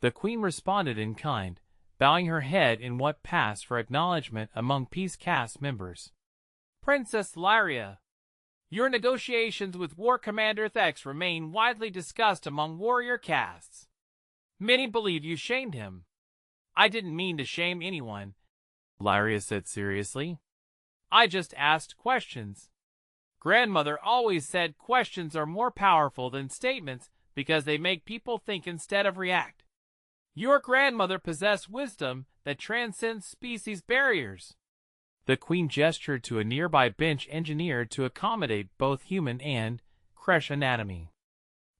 The queen responded in kind, bowing her head in what passed for acknowledgement among peace cast members. Princess Lyria, your negotiations with War Commander Thex remain widely discussed among warrior castes. Many believe you shamed him. I didn't mean to shame anyone, Lyria said seriously. I just asked questions. Grandmother always said questions are more powerful than statements because they make people think instead of react. Your grandmother possessed wisdom that transcends species barriers. The queen gestured to a nearby bench engineered to accommodate both human and Kresh anatomy.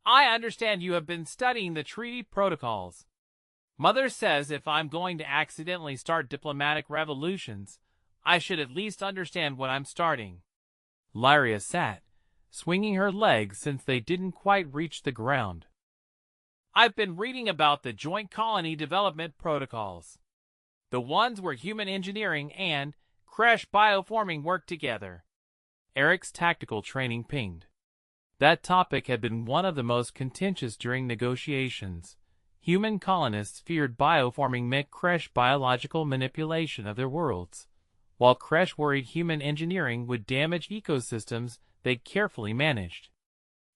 I understand you have been studying the treaty protocols. Mother says if I'm going to accidentally start diplomatic revolutions, I should at least understand what I'm starting. Lyria sat, swinging her legs since they didn't quite reach the ground. I've been reading about the Joint Colony Development Protocols. The ones where human engineering and Kresh bioforming work together. Eric's tactical training pinged. That topic had been one of the most contentious during negotiations. Human colonists feared bioforming meant Kresh biological manipulation of their worlds, while Kresh worried human engineering would damage ecosystems they'd carefully managed.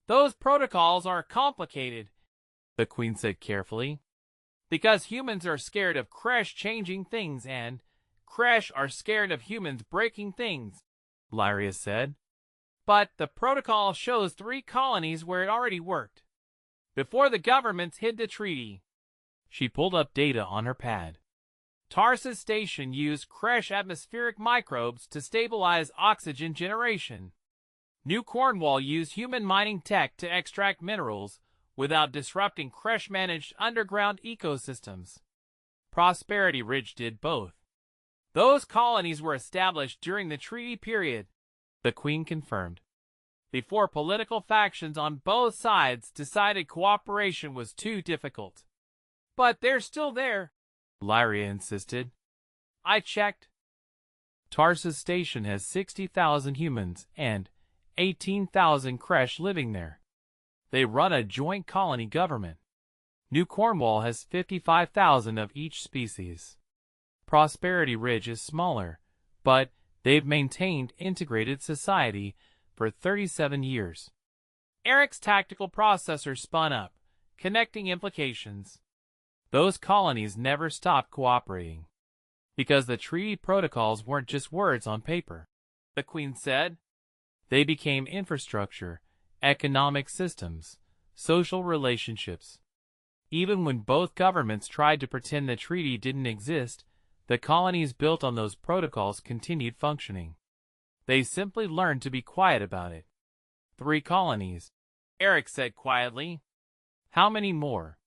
Those protocols are complicated, the queen said carefully. Because humans are scared of Kresh changing things and Kresh are scared of humans breaking things, Lyria said. But the protocol shows 3 colonies where it already worked. Before the governments hid the treaty. She pulled up data on her pad. Tarsus Station used Kresh atmospheric microbes to stabilize oxygen generation. New Cornwall used human mining tech to extract minerals without disrupting Kresh-managed underground ecosystems. Prosperity Ridge did both. Those colonies were established during the treaty period, the queen confirmed. Before political factions on both sides decided cooperation was too difficult. But they're still there, Lyria insisted. I checked. Tarsus Station has 60,000 humans and 18,000 Kresh living there. They run a joint colony government. New Cornwall has 55,000 of each species. Prosperity Ridge is smaller, but they've maintained integrated society for 37 years. Eric's tactical processor spun up, connecting implications. Those colonies never stopped cooperating. Because the treaty protocols weren't just words on paper, the queen said. They became infrastructure, economic systems, social relationships. Even when both governments tried to pretend the treaty didn't exist, the colonies built on those protocols continued functioning. They simply learned to be quiet about it. 3 colonies, Eric said quietly. How many more?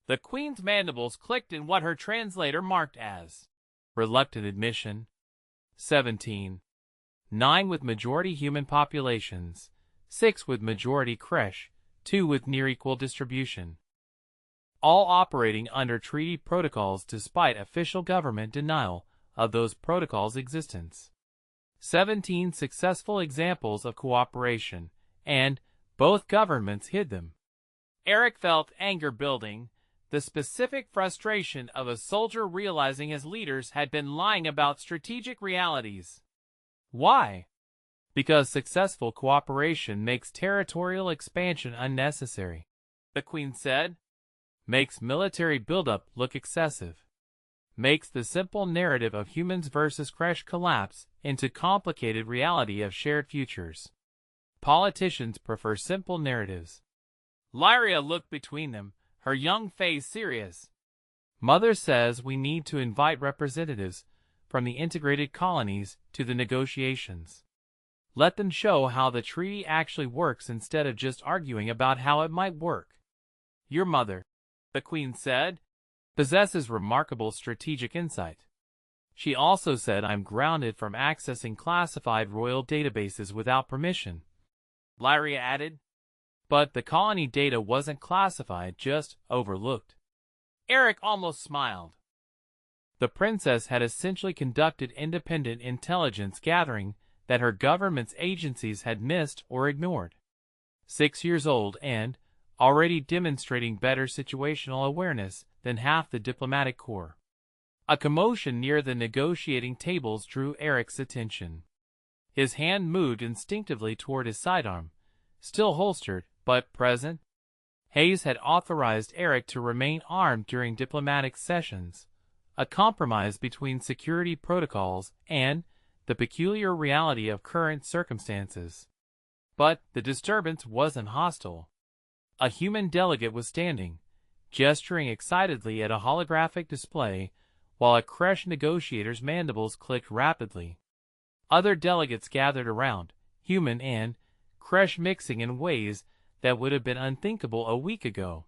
The queen's mandibles clicked in what her translator marked as reluctant admission. 17. 9 with majority human populations, 6 with majority Kresh, 2 with near-equal distribution. All operating under treaty protocols despite official government denial of those protocols' existence. 17 successful examples of cooperation, and both governments hid them. Eric felt anger building, the specific frustration of a soldier realizing his leaders had been lying about strategic realities. Why? Because successful cooperation makes territorial expansion unnecessary, the queen said. Makes military buildup look excessive. Makes the simple narrative of humans versus Kresh collapse into complicated reality of shared futures. Politicians prefer simple narratives. Lyria looked between them, her young face serious. Mother says we need to invite representatives from the integrated colonies to the negotiations. Let them show how the treaty actually works instead of just arguing about how it might work. Your mother, the queen said, possesses remarkable strategic insight. She also said I'm grounded from accessing classified royal databases without permission. Lyria added. But the colony data wasn't classified, just overlooked. Eric almost smiled. The princess had essentially conducted independent intelligence gathering that her government's agencies had missed or ignored. 6 years old and already demonstrating better situational awareness than half the diplomatic corps. A commotion near the negotiating tables drew Eric's attention. His hand moved instinctively toward his sidearm, still holstered, but present. Hayes had authorized Eric to remain armed during diplomatic sessions, a compromise between security protocols and the peculiar reality of current circumstances. But the disturbance wasn't hostile. A human delegate was standing, gesturing excitedly at a holographic display, while a Kresh negotiator's mandibles clicked rapidly. Other delegates gathered around, human and Kresh mixing in ways that would have been unthinkable a week ago.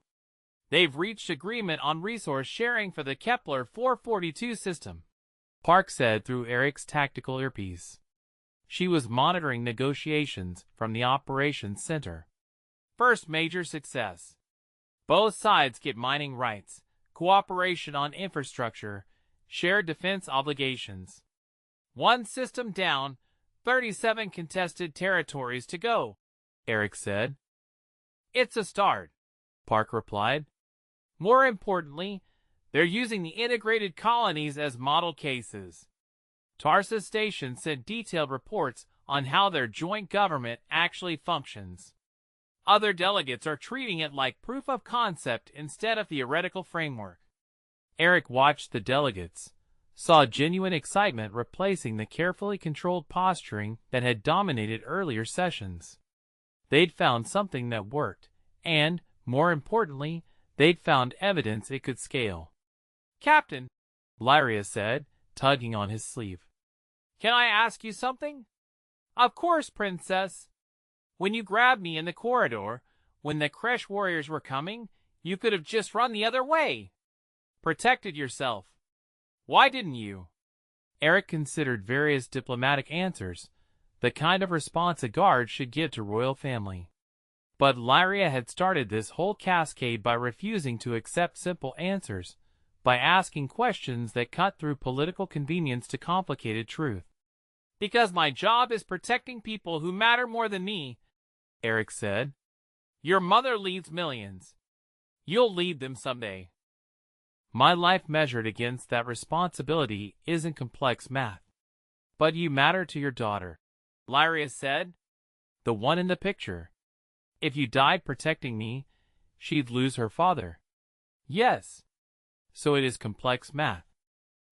They've reached agreement on resource sharing for the Kepler 442 system, Park said through Eric's tactical earpiece. She was monitoring negotiations from the operations center. First major success. Both sides get mining rights, cooperation on infrastructure, shared defense obligations. One system down, 37 contested territories to go, Eric said. It's a start, Park replied. More importantly, they're using the integrated colonies as model cases. Tarsus Station sent detailed reports on how their joint government actually functions. Other delegates are treating it like proof of concept instead of theoretical framework. Eric watched the delegates, saw genuine excitement replacing the carefully controlled posturing that had dominated earlier sessions. They'd found something that worked, and, more importantly, they'd found evidence it could scale. Captain, Lyria said, tugging on his sleeve. Can I ask you something? Of course, Princess. When you grabbed me in the corridor, when the Kresh warriors were coming, you could have just run the other way. Protected yourself. Why didn't you? Eric considered various diplomatic answers, the kind of response a guard should give to royal family. But Lyria had started this whole cascade by refusing to accept simple answers, by asking questions that cut through political convenience to complicated truth. Because my job is protecting people who matter more than me, Eric said. Your mother leads millions. You'll lead them someday. My life measured against that responsibility isn't complex math. But you matter to your daughter, Lyria said. The one in the picture. If you died protecting me, she'd lose her father. Yes. So it is complex math.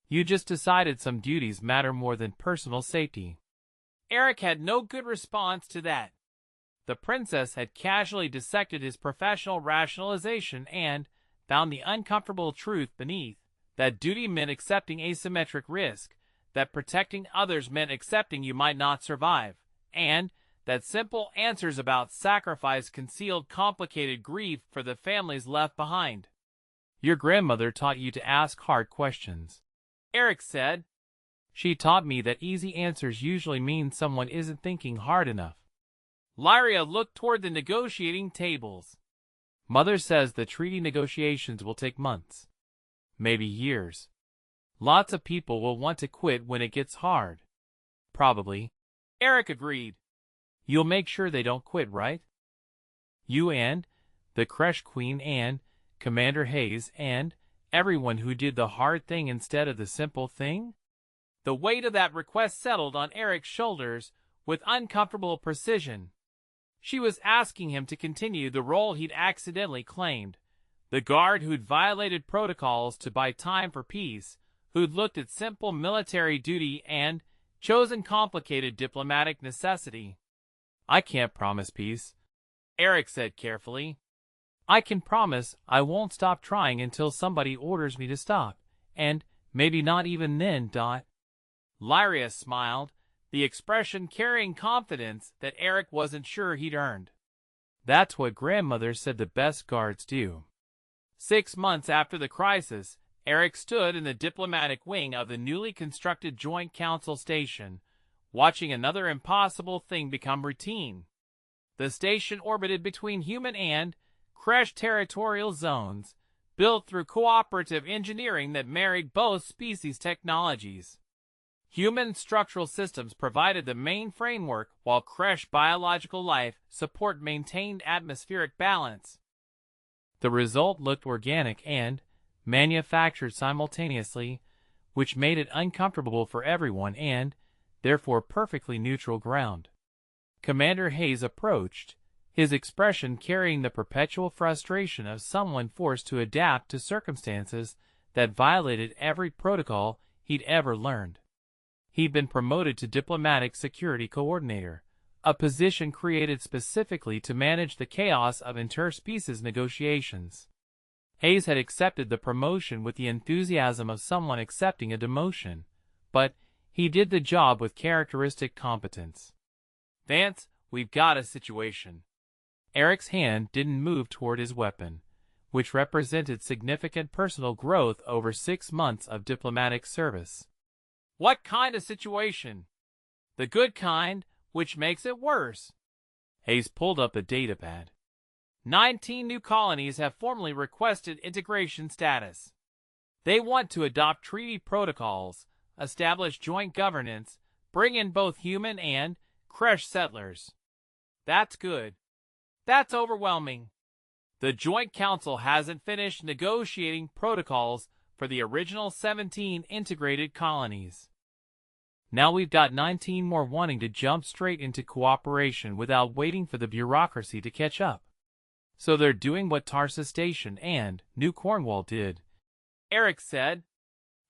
You just decided some duties matter more than personal safety. Eric had no good response to that. The princess had casually dissected his professional rationalization and found the uncomfortable truth beneath, that duty meant accepting asymmetric risk, that protecting others meant accepting you might not survive, and that simple answers about sacrifice concealed complicated grief for the families left behind. Your grandmother taught you to ask hard questions, Eric said. She taught me that easy answers usually mean someone isn't thinking hard enough. Lyria looked toward the negotiating tables. Mother says the treaty negotiations will take months, maybe years. Lots of people will want to quit when it gets hard. Probably. Eric agreed. You'll make sure they don't quit, right? You and the Kresh Queen and Commander Hayes and everyone who did the hard thing instead of the simple thing? The weight of that request settled on Eric's shoulders with uncomfortable precision. She was asking him to continue the role he'd accidentally claimed, the guard who'd violated protocols to buy time for peace, who'd looked at simple military duty and chosen complicated diplomatic necessity. I can't promise peace, Eric said carefully. I can promise I won't stop trying until somebody orders me to stop, and maybe not even then, Lyria smiled, the expression carrying confidence that Eric wasn't sure he'd earned. That's what grandmother said the best guards do. 6 months after the crisis, Eric stood in the diplomatic wing of the newly constructed Joint Council Station, watching another impossible thing become routine. The station orbited between human and Kresh territorial zones, built through cooperative engineering that married both species' technologies. Human structural systems provided the main framework, while Kresh biological life support maintained atmospheric balance. The result looked organic and manufactured simultaneously, which made it uncomfortable for everyone and, therefore, perfectly neutral ground. Commander Hayes approached, his expression carrying the perpetual frustration of someone forced to adapt to circumstances that violated every protocol he'd ever learned. He'd been promoted to Diplomatic Security Coordinator, a position created specifically to manage the chaos of interspecies negotiations. Hayes had accepted the promotion with the enthusiasm of someone accepting a demotion, but he did the job with characteristic competence. Vance, we've got a situation. Eric's hand didn't move toward his weapon, which represented significant personal growth over 6 months of diplomatic service. What kind of situation? The good kind, which makes it worse. Hayes pulled up a datapad. 19 new colonies have formally requested integration status. They want to adopt treaty protocols, establish joint governance, bring in both human and Kresh settlers. That's good. That's overwhelming. The Joint Council hasn't finished negotiating protocols for the original 17 integrated colonies. Now we've got 19 more wanting to jump straight into cooperation without waiting for the bureaucracy to catch up. So they're doing what Tarsus Station and New Cornwall did, Eric said.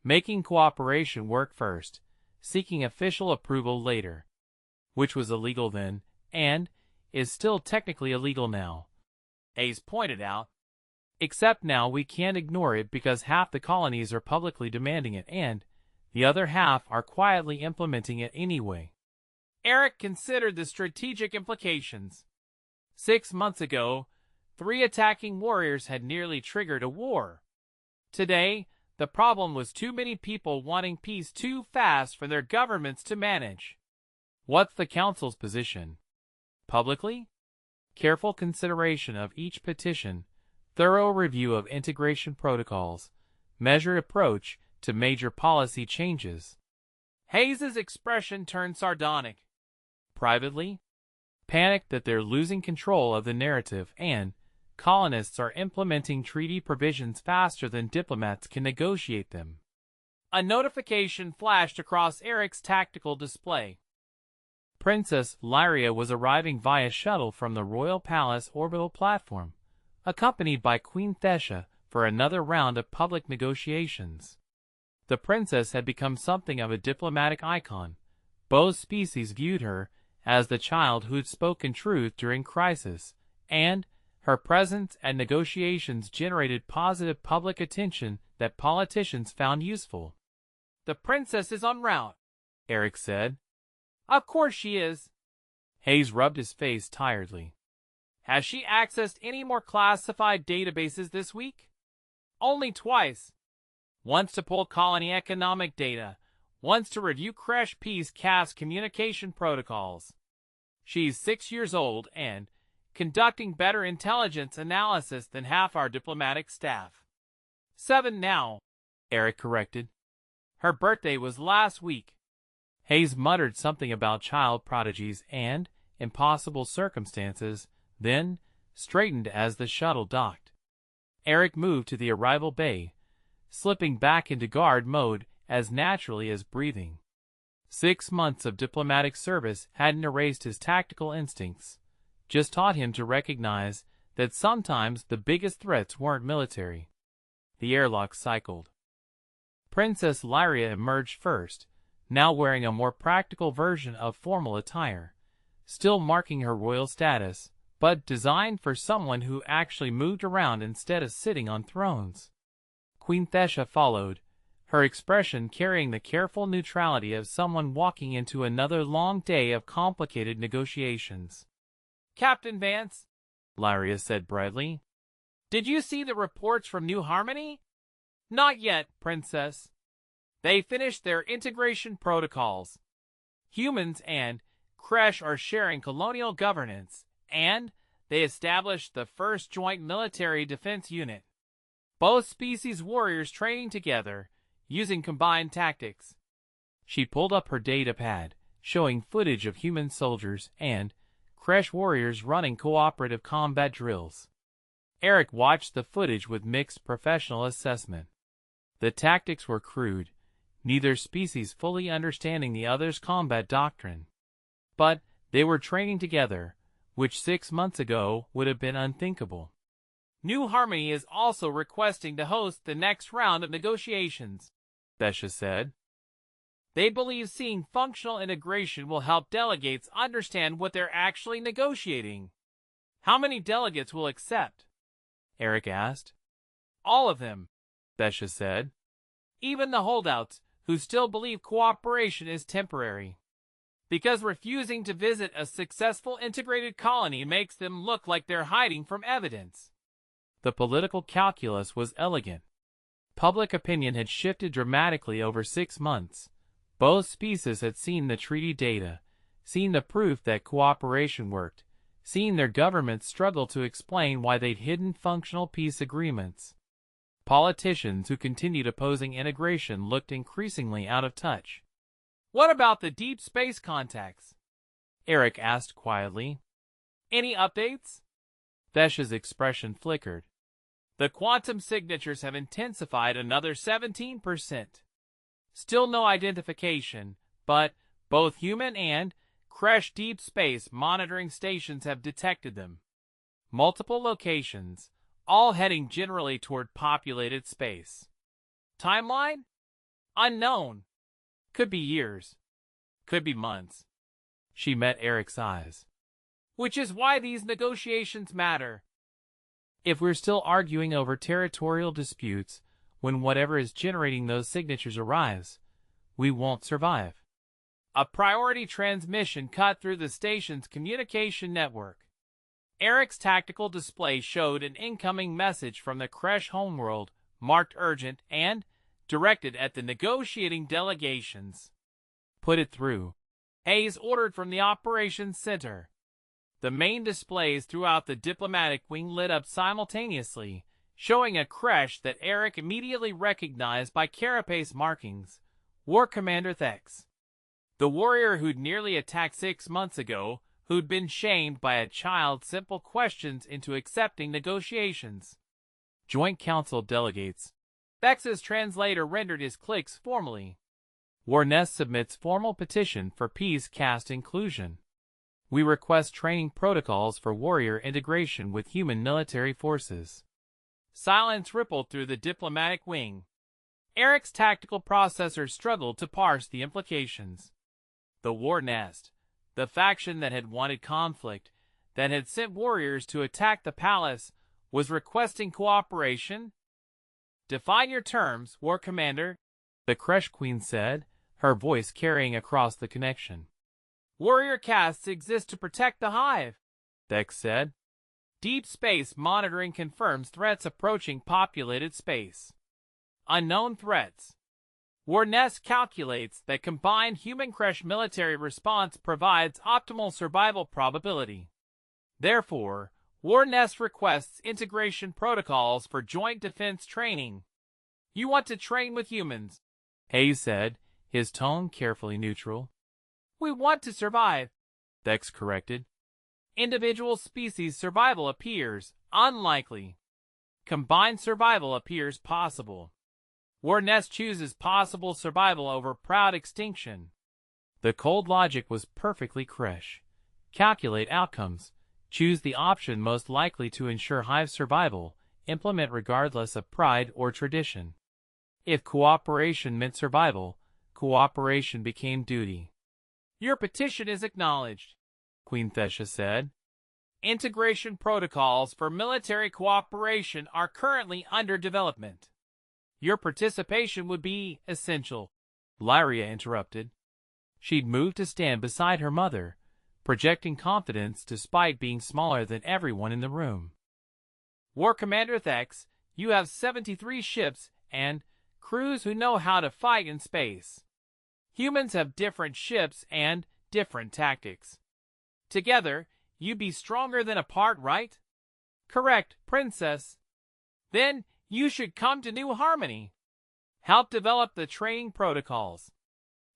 Making cooperation work first, seeking official approval later. Which was illegal then, and is still technically illegal now, Hayes pointed out. Except now we can't ignore it because half the colonies are publicly demanding it and the other half are quietly implementing it anyway. Eric considered the strategic implications. 6 months ago, 3 attacking warriors had nearly triggered a war. Today, the problem was too many people wanting peace too fast for their governments to manage. What's the Council's position? Publicly? Careful consideration of each petition, thorough review of integration protocols, measured approach to major policy changes. Hayes's expression turned sardonic. Privately? Panicked that they're losing control of the narrative and colonists are implementing treaty provisions faster than diplomats can negotiate them. A notification flashed across Eric's tactical display. Princess Lyria was arriving via shuttle from the Royal Palace orbital platform, accompanied by Queen Thesha for another round of public negotiations. The princess had become something of a diplomatic icon. Both species viewed her as the child who'd spoken truth during crisis, and her presence at negotiations generated positive public attention that politicians found useful. The princess is en route, Eric said. Of course she is. Hayes rubbed his face tiredly. Has she accessed any more classified databases this week? Only twice. Once to pull colony economic data, once to review Kresh Peace CAF's communication protocols. She's 6 years old and conducting better intelligence analysis than half our diplomatic staff. 7 now, Eric corrected. Her birthday was last week. Hayes muttered something about child prodigies and impossible circumstances, then straightened as the shuttle docked. Eric moved to the arrival bay, slipping back into guard mode as naturally as breathing. 6 months of diplomatic service hadn't erased his tactical instincts, just taught him to recognize that sometimes the biggest threats weren't military. The airlock cycled. Princess Lyria emerged first, now wearing a more practical version of formal attire, still marking her royal status, but designed for someone who actually moved around instead of sitting on thrones. Queen Thesha followed, her expression carrying the careful neutrality of someone walking into another long day of complicated negotiations. Captain Vance, Lyria said brightly. Did you see the reports from New Harmony? Not yet, Princess. They finished their integration protocols. Humans and Kresh are sharing colonial governance, and they established the first joint military defense unit. Both species warriors training together, using combined tactics. She pulled up her data pad, showing footage of human soldiers and Kresh warriors running cooperative combat drills. Eric watched the footage with mixed professional assessment. The tactics were crude, neither species fully understanding the other's combat doctrine. But they were training together, which 6 months ago would have been unthinkable. New Harmony is also requesting to host the next round of negotiations, Thesha said. They believe seeing functional integration will help delegates understand what they're actually negotiating. How many delegates will accept? Eric asked. All of them, Thesha said. Even the holdouts, who still believe cooperation is temporary. Because refusing to visit a successful integrated colony makes them look like they're hiding from evidence. The political calculus was elegant. Public opinion had shifted dramatically over 6 months. Both species had seen the treaty data, seen the proof that cooperation worked, seen their governments struggle to explain why they'd hidden functional peace agreements. Politicians who continued opposing integration looked increasingly out of touch. What about the deep space contacts? Eric asked quietly. Any updates? Thesha's expression flickered. The quantum signatures have intensified another 17%. Still no identification, but both human and Kresh deep space monitoring stations have detected them. Multiple locations, all heading generally toward populated space. Timeline? Unknown. Could be years. Could be months. She met Eric's eyes. Which is why these negotiations matter. If we're still arguing over territorial disputes, when whatever is generating those signatures arrives, we won't survive. A priority transmission cut through the station's communication network. Eric's tactical display showed an incoming message from the Kresh homeworld, marked urgent and directed at the negotiating delegations. Put it through. Hayes ordered from the operations center. The main displays throughout the diplomatic wing lit up simultaneously, showing a Kresh that Eric immediately recognized by carapace markings, War Commander Thex. The warrior who'd nearly attacked 6 months ago, who'd been shamed by a child's simple questions into accepting negotiations. Joint Council delegates. Thex's translator rendered his clicks formally. Warnest submits formal petition for peace caste inclusion. We request training protocols for warrior integration with human military forces. Silence rippled through the diplomatic wing. Eric's tactical processor struggled to parse the implications. The War Nest, the faction that had wanted conflict, that had sent warriors to attack the palace, was requesting cooperation? Define your terms, War Commander, the Kresh Queen said, her voice carrying across the connection. Warrior castes exist to protect the hive, Thex said. Deep space monitoring confirms threats approaching populated space. Unknown threats. Warnest calculates that combined human-Kresh military response provides optimal survival probability. Therefore, Warnest requests integration protocols for joint defense training. You want to train with humans, Hayes said, his tone carefully neutral. We want to survive, Thex corrected. Individual species survival appears unlikely. Combined survival appears possible. Warnest chooses possible survival over proud extinction. The cold logic was perfectly Kresh. Calculate outcomes, choose the option most likely to ensure hive survival, implement regardless of pride or tradition. If cooperation meant survival, cooperation became duty. Your petition is acknowledged, Queen Thesha said. Integration protocols for military cooperation are currently under development. Your participation would be essential, Lyria interrupted. She'd moved to stand beside her mother, projecting confidence despite being smaller than everyone in the room. War Commander Thex, you have 73 ships and crews who know how to fight in space. Humans have different ships and different tactics. Together, you'd be stronger than apart, right? Correct, Princess. Then you should come to New Harmony. Help develop the training protocols.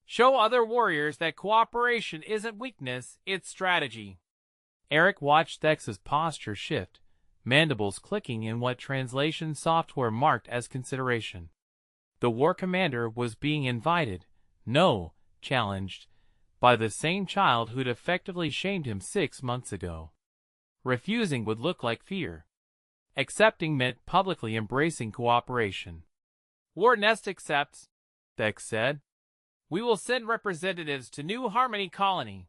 Show other warriors that cooperation isn't weakness, it's strategy. Eric watched Thex's posture shift, mandibles clicking in what translation software marked as consideration. The war commander was being invited, no, challenged, by the same child who'd effectively shamed him 6 months ago. Refusing would look like fear. Accepting meant publicly embracing cooperation. War Nest accepts, Thex said. We will send representatives to New Harmony Colony.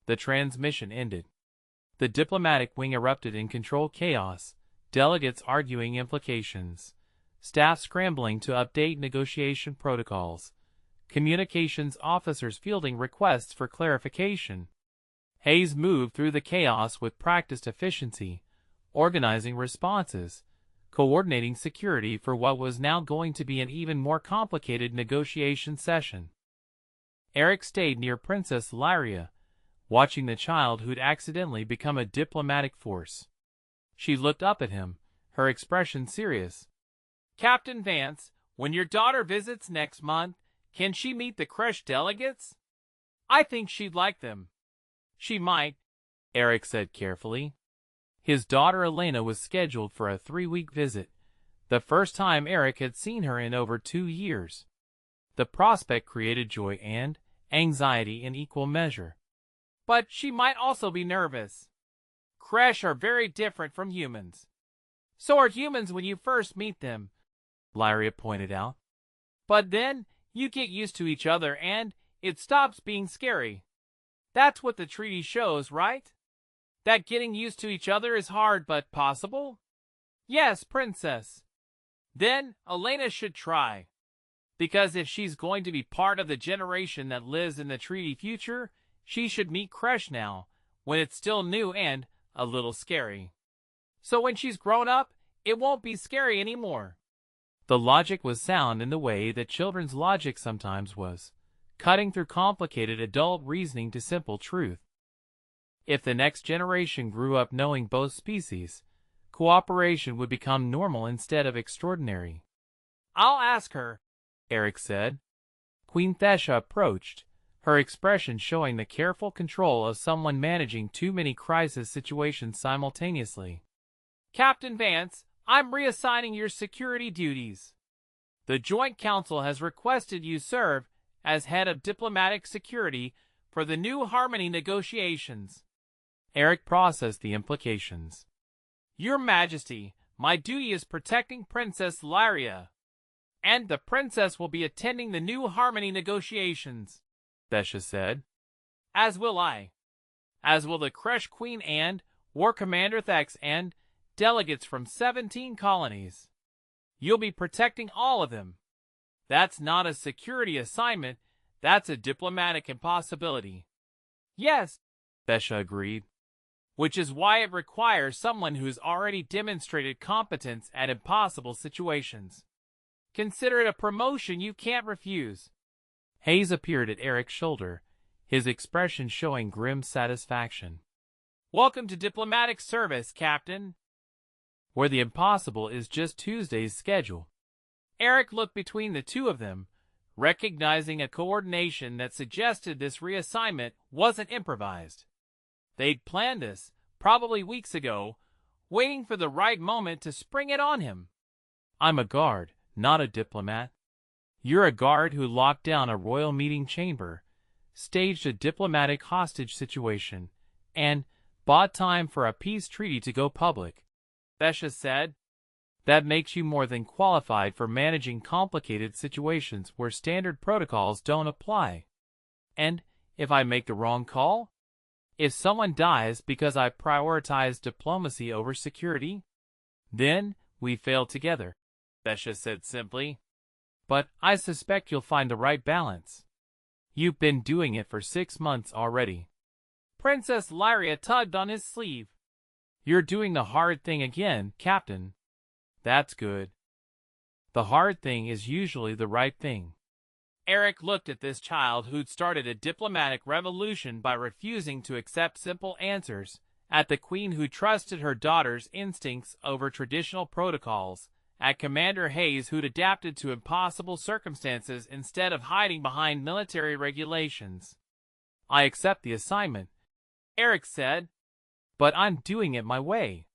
The transmission ended. The diplomatic wing erupted in control chaos, delegates arguing implications, staff scrambling to update negotiation protocols, communications officers fielding requests for clarification. Hayes moved through the chaos with practiced efficiency, organizing responses, coordinating security for what was now going to be an even more complicated negotiation session. Eric stayed near Princess Lyria, watching the child who'd accidentally become a diplomatic force. She looked up at him, her expression serious. Captain Vance, when your daughter visits next month, can she meet the creche delegates? I think she'd like them. She might, Eric said carefully. His daughter Elena was scheduled for a 3-week visit, the first time Eric had seen her in over 2 years. The prospect created joy and anxiety in equal measure. But she might also be nervous. Creche are very different from humans. So are humans when you first meet them, Lyria pointed out. But then, you get used to each other and it stops being scary. That's what the treaty shows, right? That getting used to each other is hard but possible? Yes, Princess. Then, Elena should try. Because if she's going to be part of the generation that lives in the treaty future, she should meet creche now, when it's still new and a little scary. So when she's grown up, it won't be scary anymore. The logic was sound in the way that children's logic sometimes was, cutting through complicated adult reasoning to simple truth. If the next generation grew up knowing both species, cooperation would become normal instead of extraordinary. I'll ask her, Eric said. Queen Thesha approached, her expression showing the careful control of someone managing too many crisis situations simultaneously. Captain Vance, I'm reassigning your security duties. The Joint Council has requested you serve as head of diplomatic security for the New Harmony negotiations. Eric processed the implications. Your Majesty, my duty is protecting Princess Lyria. And the princess will be attending the New Harmony negotiations, Thesha said. As will I. As will the Creche Queen and War Commander Thex and delegates from 17 colonies. You'll be protecting all of them. That's not a security assignment, that's a diplomatic impossibility. Yes, Thesha agreed. Which is why it requires someone who's already demonstrated competence at impossible situations. Consider it a promotion you can't refuse. Hayes appeared at Eric's shoulder, his expression showing grim satisfaction. Welcome to diplomatic service, Captain. Where the impossible is just Tuesday's schedule. Eric looked between the two of them, recognizing a coordination that suggested this reassignment wasn't improvised. They'd planned this, probably weeks ago, waiting for the right moment to spring it on him. I'm a guard, not a diplomat. You're a guard who locked down a royal meeting chamber, staged a diplomatic hostage situation, and bought time for a peace treaty to go public, Thesha said. That makes you more than qualified for managing complicated situations where standard protocols don't apply. And if I make the wrong call? If someone dies because I prioritize diplomacy over security? Then we fail together, Thesha said simply. But I suspect you'll find the right balance. You've been doing it for 6 months already. Princess Lyria tugged on his sleeve. You're doing the hard thing again, Captain. That's good. The hard thing is usually the right thing. Eric looked at this child who'd started a diplomatic revolution by refusing to accept simple answers, at the queen who trusted her daughter's instincts over traditional protocols, at Commander Hayes who'd adapted to impossible circumstances instead of hiding behind military regulations. I accept the assignment, Eric said. But I'm doing it my way.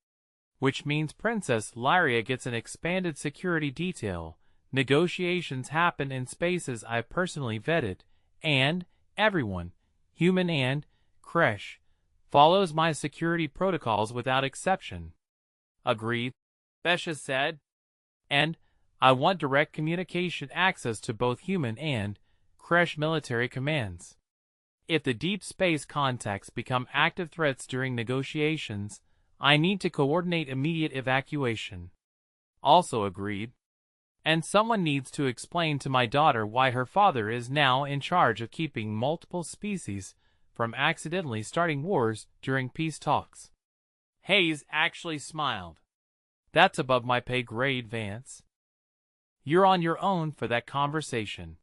which means Princess Lyria gets an expanded security detail. Negotiations happen in spaces I personally vetted, and everyone, human and Kresh, follows my security protocols without exception. Agreed, Besha said. And I want direct communication access to both human and Kresh military commands. If the deep space contacts become active threats during negotiations, I need to coordinate immediate evacuation. Also agreed. And someone needs to explain to my daughter why her father is now in charge of keeping multiple species from accidentally starting wars during peace talks. Hayes actually smiled. That's above my pay grade, Vance. You're on your own for that conversation.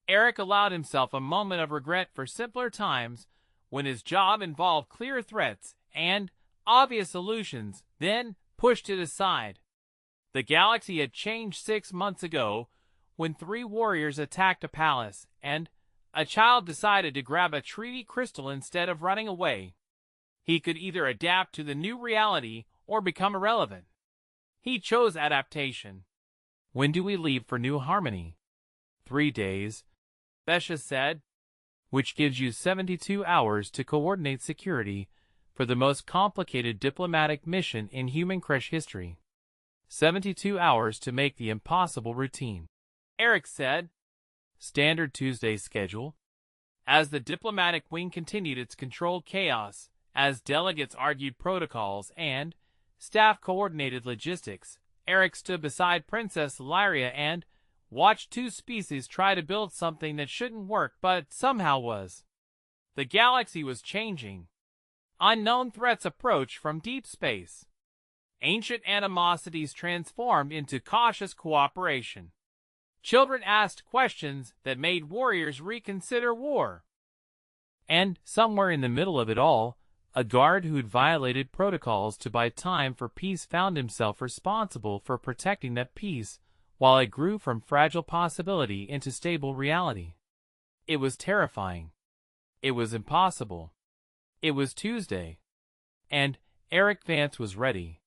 Eric allowed himself a moment of regret for simpler times when his job involved clear threats and obvious solutions, then pushed it aside. The galaxy had changed 6 months ago when 3 warriors attacked a palace and a child decided to grab a treaty crystal instead of running away. He could either adapt to the new reality or become irrelevant. He chose adaptation. When do we leave for New Harmony? 3 days, Besha said. Which gives you 72 hours to coordinate security for the most complicated diplomatic mission in human Kresh history. 72 hours to make the impossible routine, Eric said. Standard Tuesday schedule. As the diplomatic wing continued its controlled chaos, as delegates argued protocols and staff coordinated logistics, Eric stood beside Princess Lyria and watched 2 species try to build something that shouldn't work but somehow was. The galaxy was changing. Unknown threats approached from deep space. Ancient animosities transformed into cautious cooperation. Children asked questions that made warriors reconsider war. And somewhere in the middle of it all, a guard who'd violated protocols to buy time for peace found himself responsible for protecting that peace while it grew from fragile possibility into stable reality. It was terrifying. It was impossible. It was Tuesday. And Eric Vance was ready.